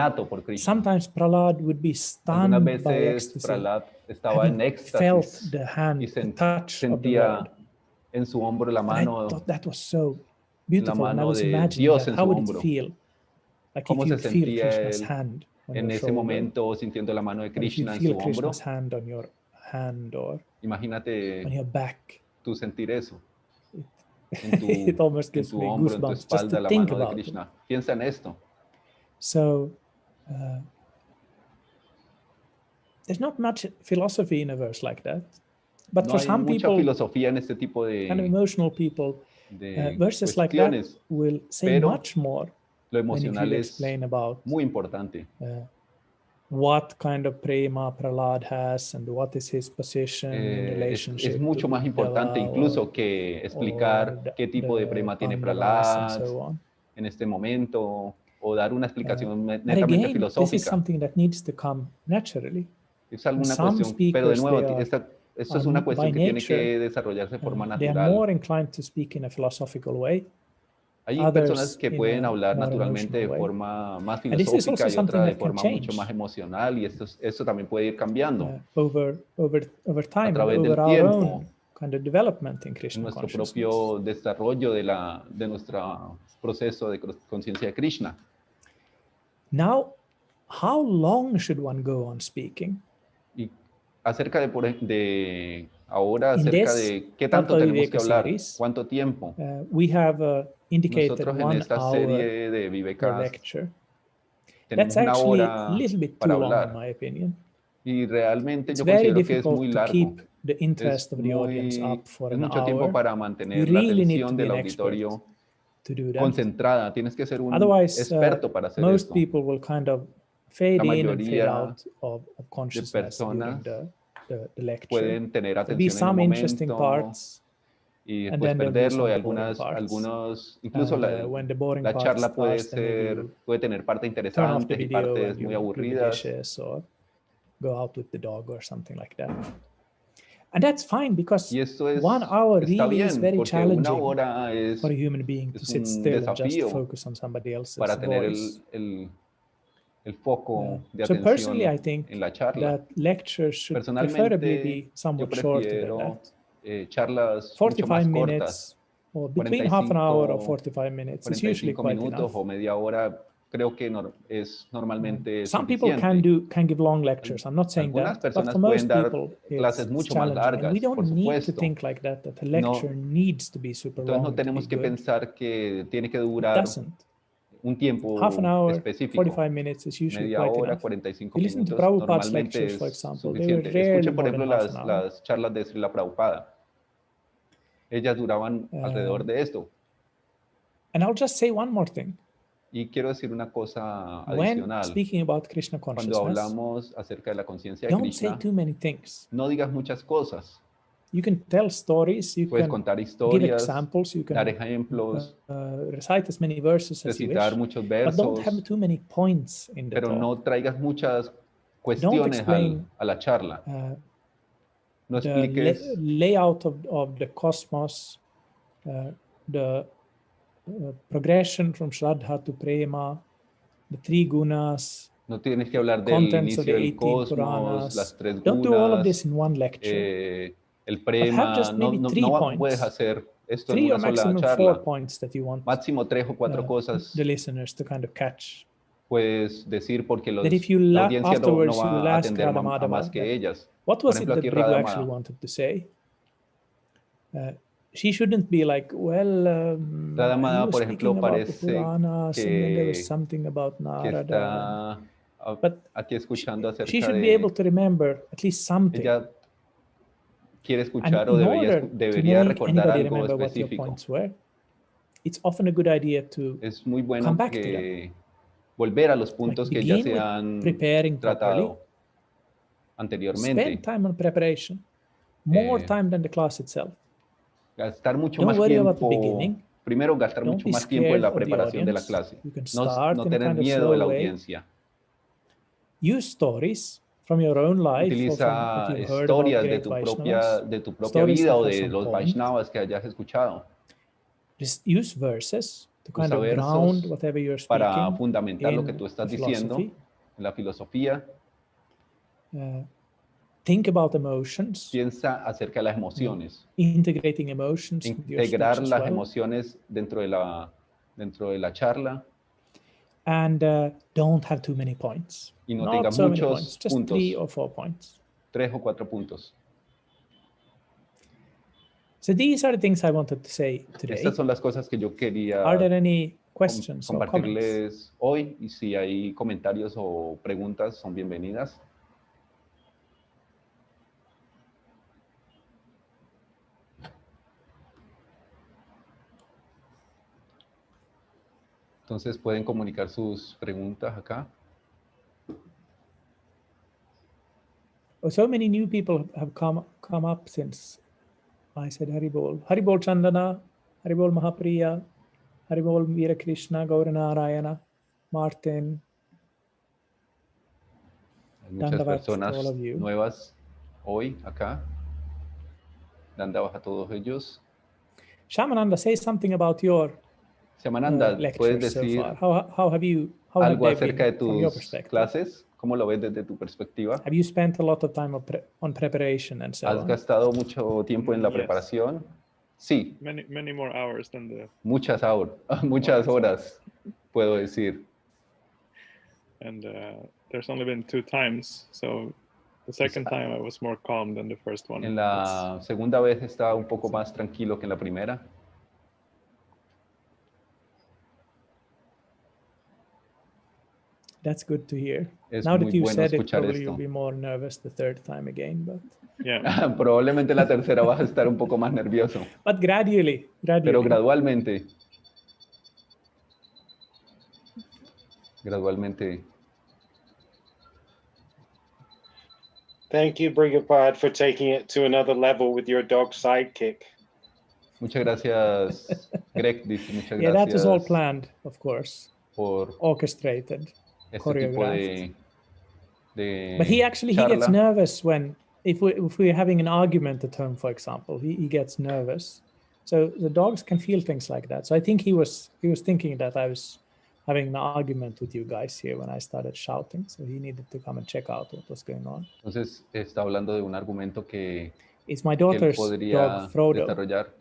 sometimes Prahlad would be stunned by ecstasy, having felt the hand, the touch of the Lord. En su hombro la And I mano thought that was so beautiful, and I was imagining that, how would it feel? Like if you feel Krishna's hand on en your ese shoulder, momento sintiendo la mano de Krishna en su hombro. Krishna's hand on your hand or imagínate on your back. Tú sentir eso. It almost gives me hombro, goosebumps en tu espalda, just to la think mano de about Krishna. it. Piensa en esto. So there's not much philosophy in a verse like that. But for some people, filosofía en este tipo de, kind of emotional people, verses like that will say much more lo emocional when explain about muy importante. What kind of prema Prahlad has and what is his position in relationship es mucho más importante incluso que explicar qué tipo de prema tiene Prahlad en este momento o dar una explicación netamente filosófica. This is something that needs to come naturally. Es alguna cuestión, pero de nuevo, esto es una cuestión que tiene que desarrollarse de forma natural. They are more inclined to speak in a philosophical way. Hay personas que pueden hablar naturalmente de forma más filosófica y otra de forma mucho más emocional, y esto también puede ir cambiando over time, a través del tiempo, kind of development in Krishna nuestro propio desarrollo de nuestro proceso de conciencia de Krishna. Now, how long should one go on speaking? Y acerca de ahora, acerca de qué tanto tenemos que hablar, cuánto tiempo. We have indicated Nosotros en 1 esta hour serie de Viveka lecture. Tenemos That's una actually hora a little bit para too long, hablar. in my opinion. Y realmente It's yo very considero que es muy difficult to largo. keep the interest of the audience up for Es an mucho tiempo hour. para mantener You la really need to atención be del an expert auditorio to do that. concentrada. Tienes que ser un Otherwise, experto para hacer most esto. people will kind of fade La in and fade mayoría out of consciousness during personas the lecture. pueden tener There'll be atención en un some interesting momento parts, y and después then there'll be perderlo. some Y boring parts. algunos incluso When the boring la part charla starts, then maybe you puede tener partes turn off the interesantes y video partes and muy you do the aburridas. dishes or go out with the dog or something like that. And that's fine, because Y esto 1 hour está really is bien, very porque una challenging hora for a human being to es sit un still and just desafío focus on somebody else's para tener voice. el foco de So atención personally, I think en la charla. that lectures should Personalmente, preferably be somewhat yo shorter than prefiero that. charlas mucho 45 más minutes cortas. or between half an hour or 45 45 minutes is usually quite minutos enough. o media hora creo que es normalmente Some people suficiente. can give long lectures. I'm not saying Algunas that, but personas for most pueden dar people, clases it's mucho más challenging. And we largas, don't por need to supuesto. think like that a lecture needs to be super Entonces long no tenemos to que be good. pensar que tiene que It durar doesn't. un tiempo Half an hour, específico. 45 minutes is usually Media quite hora, enough. 45 You listen to minutos Prabhupada's normalmente lectures, for es example, they were suficiente. rarely Escuchen, por more than ejemplo, half an hour. las charlas de Srila Prabhupada. Ellas duraban alrededor de esto. And I'll just say one more thing. Y quiero decir una cosa When adicional. speaking about Krishna Cuando consciousness, hablamos acerca de la conciencia de don't say Krishna, too many things. no digas muchas cosas. You can tell stories, you Puedes can contar give historias, examples, you dar can ejemplos, recite as many verses as you wish, recitar muchos but don't have versos, too many points in the pero talk. no traigas muchas Don't cuestiones explain a la charla. No the expliques layout of the cosmos, the progression from Shraddha to Prema, the three gunas, no tienes que hablar del contents of the inicio del 18 cosmos, Puranas. las tres Don't do all of this gunas, in one lecture. el But have prema. just maybe 3 No points. puedes hacer esto en 3 una or sola maximum 4 charla. points that you want Máximo 3 o 4 cosas the listeners to kind of catch. puedes decir porque That if you la audiencia no afterwards va you'll a ask atender Radha a Madhava, más que ellas. what Por was it ejemplo, that aquí Bhrigu Radha actually Madhava. wanted to say? She shouldn't be like, well, Radha he Madhava, was por speaking ejemplo, about the parece Puranas, and then there was que something about Narada. está But aquí escuchando she acerca should be able to remember at least something. ella quiere And escuchar o in order to debería make recordar anybody algo remember what your específico. points were, it's often a good idea to Es muy bueno come back to them. que volver a los puntos que ya begin se with han preparing properly. tratado anteriormente. Spend time on preparation, more time than the class itself. Gastar mucho Don't más worry about the tiempo. beginning. Primero, gastar Don't mucho be más tiempo en la scared of the preparación de la audience. clase. You can No start in a tener kind of miedo de la slow way. audiencia. Use stories from your own life or from what Utiliza you've heard about historias great Vaishnavas. de tu propia Stories vida that o have de some los point. Vaishnavas que hayas escuchado. Just use verses to kind Usa of versos ground whatever you're para speaking fundamentar lo que in tú estás the diciendo philosophy. en la filosofía. think about emotions. Piensa acerca de las emociones. Integrating emotions. Integrar las emociones dentro de la charla. And don't have too many points. Y no tenga muchos puntos, just puntos. 3 or 4 points. 3 o 4 puntos. So these are the things I wanted to say today. Estas son las cosas que yo quería Are there any questions compartirles hoy, y si hay comentarios o preguntas son bienvenidas. Entonces pueden comunicar sus preguntas acá. So many new people have come up since I said Haribol. Haribol Chandana, Haribol Mahapriya, Haribol Veera Krishna, Gauranarayana, Martin. Hay muchas personas nuevas hoy acá. Dandavas a todos ellos. Shamananda, say something about your Shamananda, ¿puedes decir algo acerca de tus clases? ¿Cómo lo ves desde tu perspectiva? Have you spent a lot of time on preparation and so on? ¿Has gastado mucho tiempo en la preparación? Sí. Many more hours than the... Muchas horas, puedo decir. And there's only been 2 times, so the second time I was more calm than the first one. En la segunda vez estaba un poco más tranquilo que en la primera. That's good to hear. Es Now muy that you bueno said it, escuchar probably esto. you'll be more nervous the third time again, but Yeah. Probablemente la tercera vas a estar un poco más nervioso. but gradually. Pero gradualmente. Gradualmente. Thank you, Bhrigupada, for taking it to another level with your dog sidekick. Muchas gracias, Greg. Dice, muchas Yeah, gracias. that was all planned, of course. Por orchestrated, choreographed. But he gets nervous when if we're having an argument at home, for example, he gets nervous. So the dogs can feel things like that. So I think he was thinking that I was having an argument with you guys here when I started shouting. So he needed to come and check out what was going on. Entonces está hablando de un argumento que it's my daughter's podría dog, Frodo. Desarrollar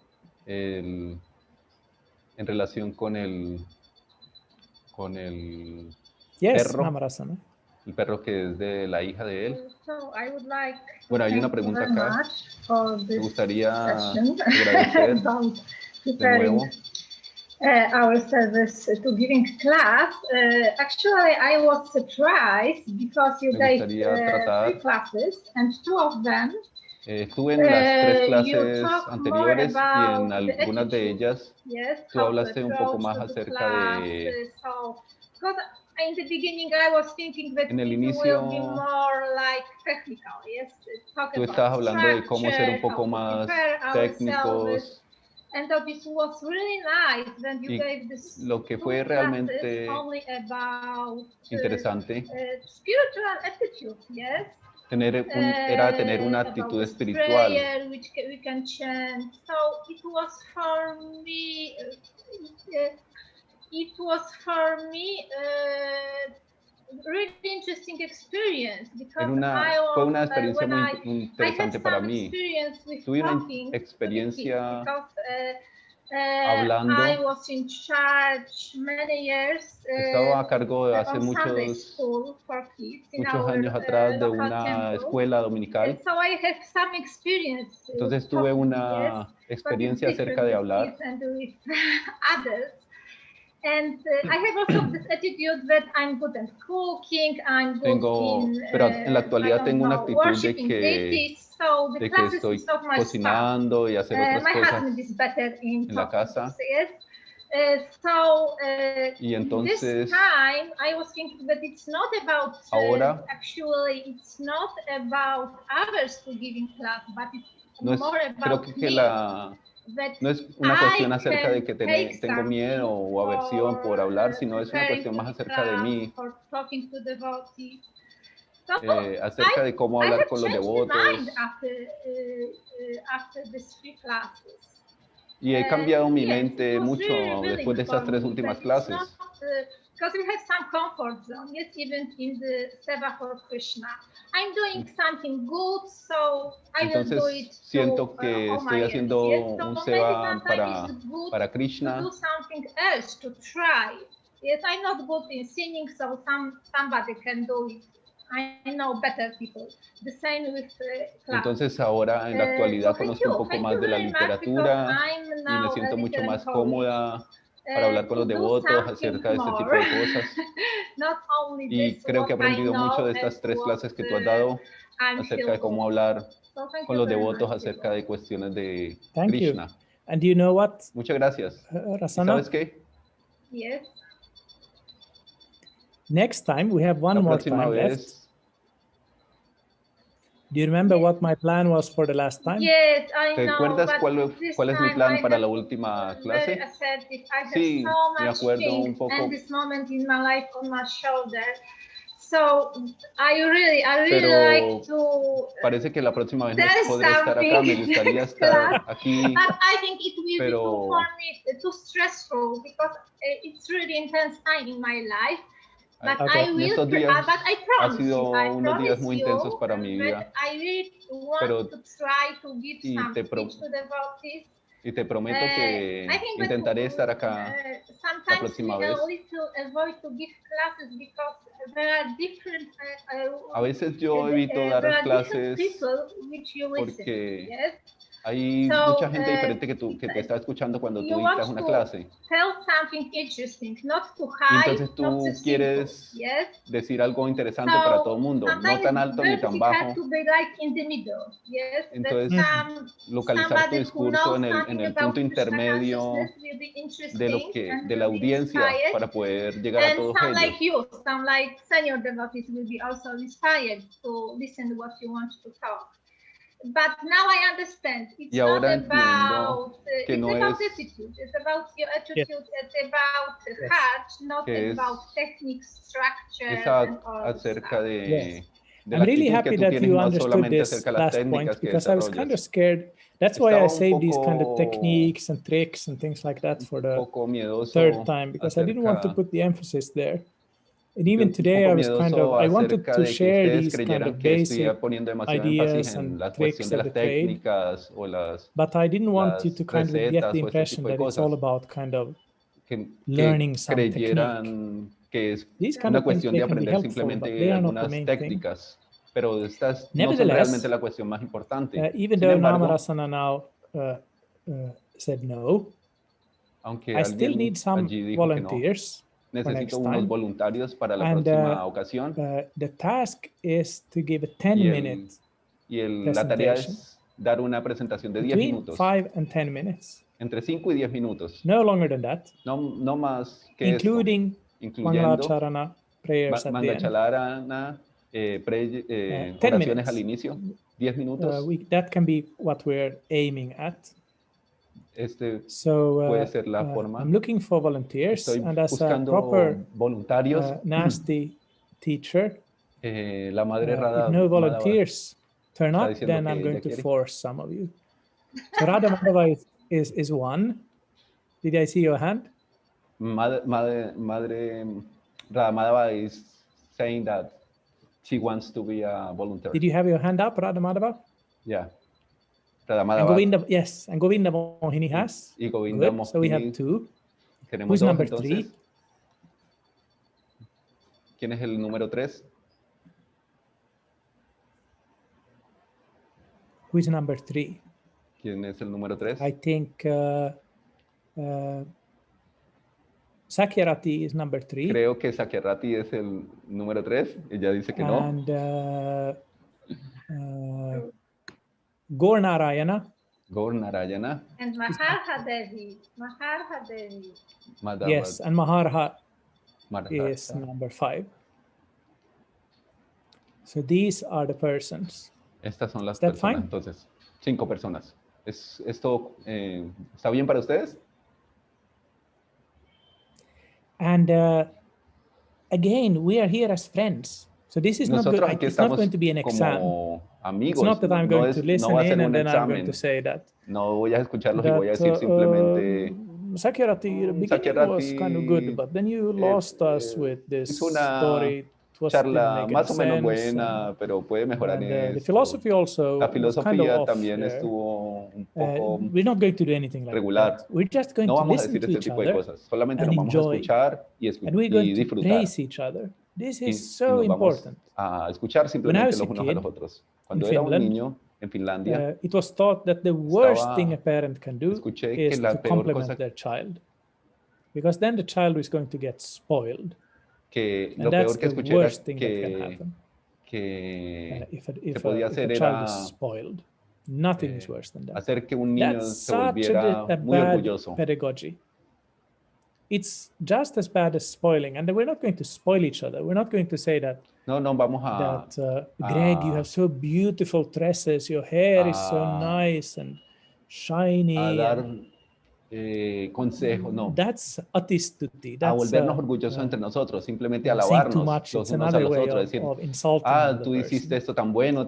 en relación con el perro. Namarasana. El perro que es de la hija de él. Bueno, hay una pregunta acá. Me gustaría agradecer de nuevo. Our service to giving class. Actually, I was surprised because you gave 3 classes and 2 of them. Estuve en las 3 clases anteriores y en algunas de ellas tú hablaste un poco más acerca de... In the beginning, I was thinking that en el it inicio, will be more like technical, tú estabas hablando de cómo ser un poco más técnicos. And this was really nice when you gave this lo que fue realmente interesante spiritual attitude, era tener una actitud espiritual. Prayer, which we can chant. So it was for me. It was for me really interesting experience because fue una experiencia muy interesante para mí. Tuve una experiencia hablando. I was in charge many years. Estaba a cargo de hace muchos años atrás de una escuela dominical. So I have some experience. Entonces tuve una experiencia acerca de hablar. And I have also this attitude that I'm good at cooking, I'm good pero en la actualidad tengo una actitud de que estoy cocinando y hacer otras cosas en la casa. Y entonces, this time I was thinking that it's not about actually it's not about others to giving class, but it's more about me. No es una cuestión acerca de que tengo miedo o aversión por hablar, sino es una cuestión más acerca de mí, acerca de cómo hablar con los devotos. Y he cambiado mi mente mucho después de estas 3 últimas clases. because we have some comfort zone, yes, even in the Seva for Krishna. I'm doing something good, so I will do it. Siento que estoy haciendo un seva para Krishna. To do something else, to try. Yes, I'm not good in singing, so somebody can do it. I know better people. The same with class. Entonces ahora en la actualidad conozco un poco más de la literatura y me siento mucho más cómoda para hablar con los devotos acerca de este tipo de cosas. Y creo que he aprendido mucho de estas 3 clases que tú has dado acerca de cómo hablar con los devotos acerca de cuestiones de Krishna. And you know what? Muchas gracias. Rasana? ¿Sabes qué? Yes. Next time we have one more time left. Do you remember what my plan was for the last time? Yes, I know. ¿Te recuerdas cuál es mi plan para la última clase? Sí, me acuerdo un poco. And this moment in my life on my shoulder. So I really Pero like to. Parece que la próxima vez no podré estar acá. Me gustaría estar aquí. But I think it will be for me too stressful because it's really intense time in my life. But I will, estos días but I promise ha sido unos días muy intensos you, para mi vida. I really want to try to give some speech to devotees. Y te prometo que intentaré estar acá la próxima vez. A veces yo evito dar clases porque hay mucha gente diferente que te está escuchando cuando tú dictas una clase. Entonces tú quieres decir algo interesante para todo el mundo, no tan alto ni tan bajo. Entonces localizar tu discurso en el punto intermedio de la audiencia para poder llegar a todos ellos. But now I understand. It's y ahora not about, que no it's about es, attitude. It's about your attitude. It's about heart, not about techniques, structure. Es acerca de I'm really happy that you understood this last point because I was kind of scared. That's why I saved these kind of techniques and tricks and things like that for the third time, because I didn't want to put the emphasis there. And even today, I was I wanted to share these kind of basic ideas and tricks of the trade, but I didn't want you to kind of get the impression that it's all about kind of learning some technique. These kind of cuestión de aprender simplemente algunas técnicas, pero estas no son realmente la cuestión más importante. Even though Namarasana now said no, I still need some volunteers. Necesito unos voluntarios para la próxima ocasión. The task is to give a 10-minute la tarea es dar una presentación de 10 minutos. 5 and 10 minutes. Entre 5 y 10 minutos. No longer than that. No más que including Mangalacharana prayers Mangalacharana, oraciones al inicio. 10 minutos. That can be what we're aiming at. Puede ser la forma. I'm looking for volunteers, and as a proper nasty teacher, la madre Radha, if no volunteers turn up, then I'm going to force some of you. So Radha Madhava is one. Did I see your hand? Madre Radha Madhava is saying that she wants to be a volunteer. Did you have your hand up, Radha Madhava? Yeah. And Govinda, yes, and Govinda Mohini has. Y Govinda Mohini, so we have 2. Who's number 3? ¿Quién es el número 3? Who is number 3? ¿Quién es el número 3? I think Sakyarati is number 3. Creo que Sakyarati es el número 3. Ella dice que no. And Gaur Narayana. And Maharha Devi. Yes, and Maharha is number 5. So these are the persons. Estas son las personas. Fine? Entonces, 5 personas. ¿Esto está bien para ustedes? And again, we are here as friends. So this is not good. It's not going to be an exam. Amigos, it's not that I'm going to listen in and then I'm going to say that. No voy a escucharlos y voy a decir simplemente Sakyarati, the beginning was kind of good, but then you lost us with this story. Charla más o menos buena, pero puede mejorar en the esto. philosophy also La filosofía kind of off también there. estuvo un poco We're not going to do anything like regular. that. We're just going No to vamos a listen decir to este each tipo de other cosas. Solamente and nos vamos a enjoy. escuchar And we're going to disfrutar. praise each other. This is so nos vamos important. a escuchar simplemente los unos a los otros. Cuando era un niño en Finlandia, it was thought that the worst thing a parent can do is to compliment their child, because then the child is going to get spoiled. Lo peor que escuché era que if a child is spoiled, nothing is worse than that. Hacer que un niño se volviera muy orgulloso. Pedagogy. It's just as bad as spoiling, and we're not going to spoil each other. We're not going to say that. Greg, you have so beautiful tresses. Your hair is so nice and shiny. Consejo, no. That's atistuti. A volvernos orgullosos entre nosotros, simplemente alabarnos los unos a los otros, decir, tú hiciste esto tan bueno,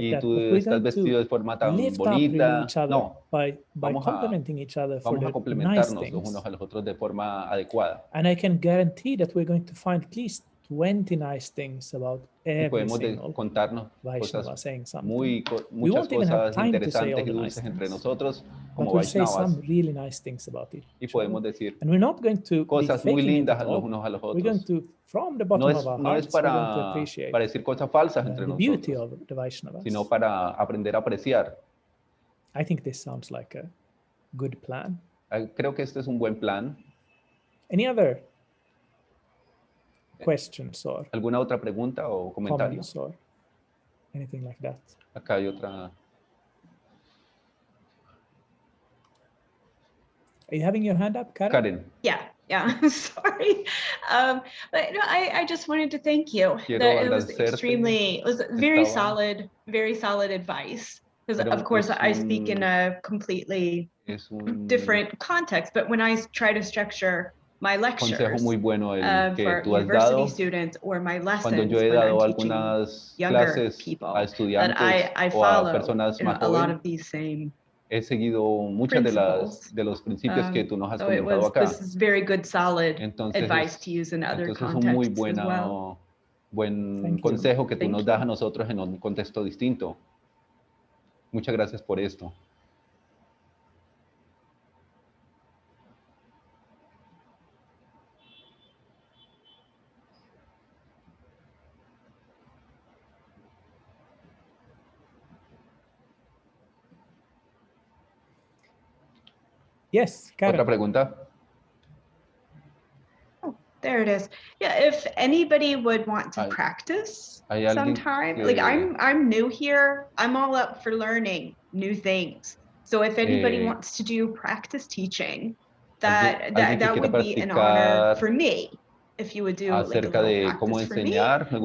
y tú estás vestido de forma tan bonita. No, vamos a complementarnos los unos a los otros de forma adecuada. And I can guarantee that we're going to find at least 20 nice things about every single contarnos Vaishnava saying something. Muchas cosas interesantes y dulces entre nosotros como Vaishnavas. Really nice things about it. Y podemos decir and we're not going to cosas muy lindas los unos a los otros. We're going to, from the bottom of our hearts, para decir cosas falsas entre nosotros, beauty of the Vaishnavas. Sino para aprender a apreciar. I think this sounds like a good plan. Creo que este es un buen plan. Any other questions or alguna otra pregunta o comentario? Or anything like that? Acá hay otra. Are you having your hand up, Karen? Karen. Yeah. Sorry. But no, I just wanted to thank you. It was very solid advice. Because of course I speak in a completely different context, but when I try to structure my lectures muy bueno for university students or my lessons when I'm teaching younger people, that I follow a lot of these same he seguido muchas de los principios que tú nos has comentado acá. This is very good, solid advice to use in other contexts as well. Buen consejo que tú nos das a nosotros en un contexto distinto. Muchas gracias por esto. Yes, Karen. ¿Otra pregunta? Oh, there it is. Yeah, if anybody would want to practice sometime, like I'm new here, I'm all up for learning new things. So if anybody wants to do practice teaching, that would be an honor for me. If you would do like a little practice for me,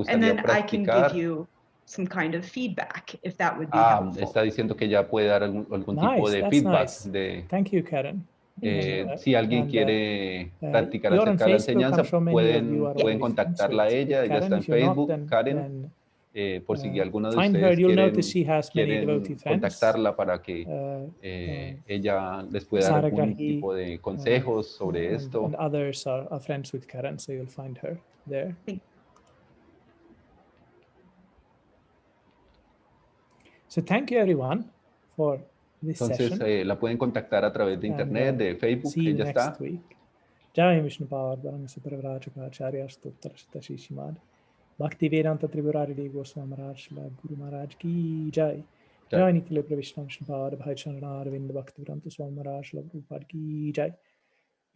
and then I can give you some kind of feedback if that would be helpful. Está diciendo que ya puede dar algún tipo de feedback. Nice. Thank you, Karen. Si alguien quiere practicar acerca de la enseñanza, pueden contactarla a ella. Ella está en Facebook, Karen. Por si alguno de ustedes quieren contactarla para que ella les pueda dar algún tipo de consejos sobre esto. And others are friends with Karen, so you'll find her there. So thank you everyone for this session. Entonces la pueden contactar a través de internet, de Facebook, que ya está. Jai Vishnupad Varanga Supravrajaka Acharya Stottra Shishimad Bhakti Vedanta Tribhurari Dev Goswami Maharaj Guru Maharaj Ki Jai. Jai Nitile Pravishna Vishnupad Bhai Chandra Arvind Bhakti Vedanta Swami Maharaj Prabhupada Ki Jai.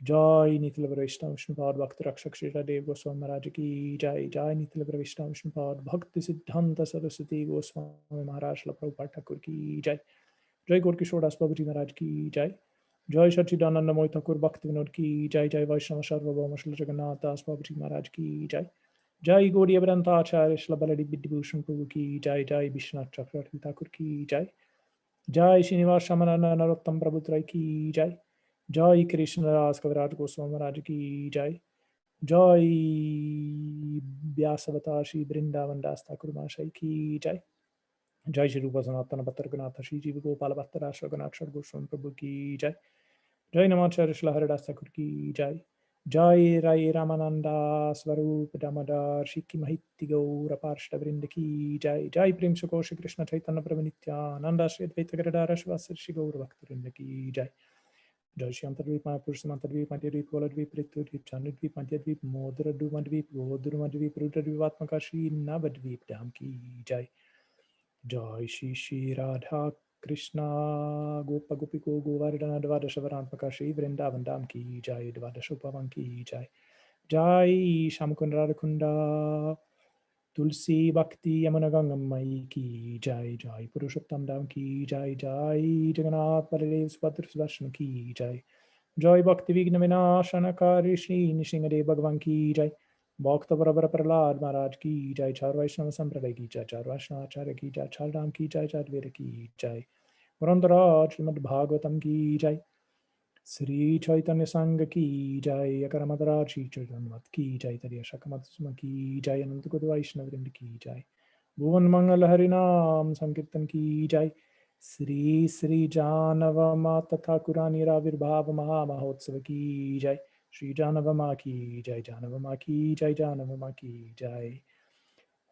Jai Nitile Pravishna Vishnupad Bhakti Rakshak Shri Dev Goswami Maharaj Ki Jai. Jai Nitile Pravishna Vishnupad Bhakti Siddhanta Saraswati Goswami Maharaj Prabhupada Thakur Ki Jai. Jai Gaur Kishore Das Babaji Maharaj Ki Jai. Jai Sachidananda Moy Thakur Bhakti Vinod Ki Jai. Jai Vaishnava Sarvabhauma Shri Jagannath Das Babaji Maharaj Ki Jai. Jai Gaudiya Vedanta Acharya Shri Baladi Vidyabhushan Prabhu Ki Jai. Jai Vishwanath Chakravarti Thakur Ki Jai. Jai Srinivas Shamanana Narottam Prabhu Trai Ki Jai. Jai Krishna Ras Kaviraj Goswami Maharaj Ki Jai. Jai Vyasavata Shri Vrindavan Das Thakur Mahashai Ki Jai. Jai Shri Rupa Sanatana Bhattar Ganatha Shri Jiva Gopala Bhattar Ashra Ganatha Goswami Prabhu Ki Jai. Jai Namacharya Shila Haridasa Thakur ki jai. Jai Rai Ramananda Swarup Damodar Shiki Mahiti Gaura Parshta Vrinda ki jai. Jai Prem Sukoshi Krishna Chaitanya Prabhu Nityananda Shri Advaita Gadadara Shivasar Shri Gaura Bhakta Vrinda ki jai. Jai Shri Antardvip Mayapur Samantardvip Madhyadvip Goladvip Ritudvip Chandradvip Madhyadvip Modradvip Madhyadvip Godrumadvip Rudradvip Atmaka Shri Navadvip Dham ki jai. Jai Shri Shri Radha Krishna Gopa Gopiko Govardhana Dvadasha Varantmaka Shri Vrindavan Dham ki jai. Dvadasha Upavan ki jai. Jai Shamkunda Radhakunda Tulsi Bhakti Yamuna Gangam Mai ki jai. Jai Purushottam Dham ki jai. Jai Jagannath Baladev Subhadra Sudarshan ki jai. Jai Bhakti Vigna Vinashanakari Shri Nishingade Bhagavan ki jai. Bhakta Barabara Prahlad Maharaj ki jai. Char Vaishnava Sampradaya ki jai. Char Vaishnava Acharya ki jai. Char Dham ki jai. Char Veda ki jai. Purandaraj Srimad Bhagavatam ki jai. Sri Chaitanya Sangha ki jai. Akaramadara Shri Chaitanya ki jai. Tariya Shakamat ki jai. Anantakoti Vaishnava Vrinda ki jai. Bhuvan Mangal Harinam Sankirtan ki jai. Sri Sri Janava Mata Thakurani Ravirbhava Maha Mahotsava ki jai. Sri Janava Ma ki jai. Janava Ma ki jai. Janava Ma ki jai.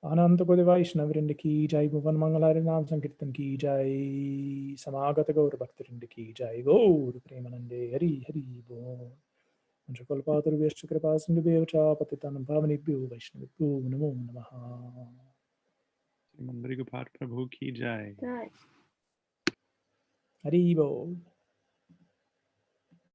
Ananta Kodi Vaishnava Vrinda ki jai. Bhuvan Mangal Harinam Sankirtan ki jai. Samagata Gaur Bhakta Vrinda ki jai. Gaur Premanande Hari Hari Bol. Anjakalpatar Vyascha Kripa Sindhu Cha Patitanam Pavanibhyo Vaishnavibhyo Namo Namaha. Bhrigupada Prabhu ki jai. Hari Bol.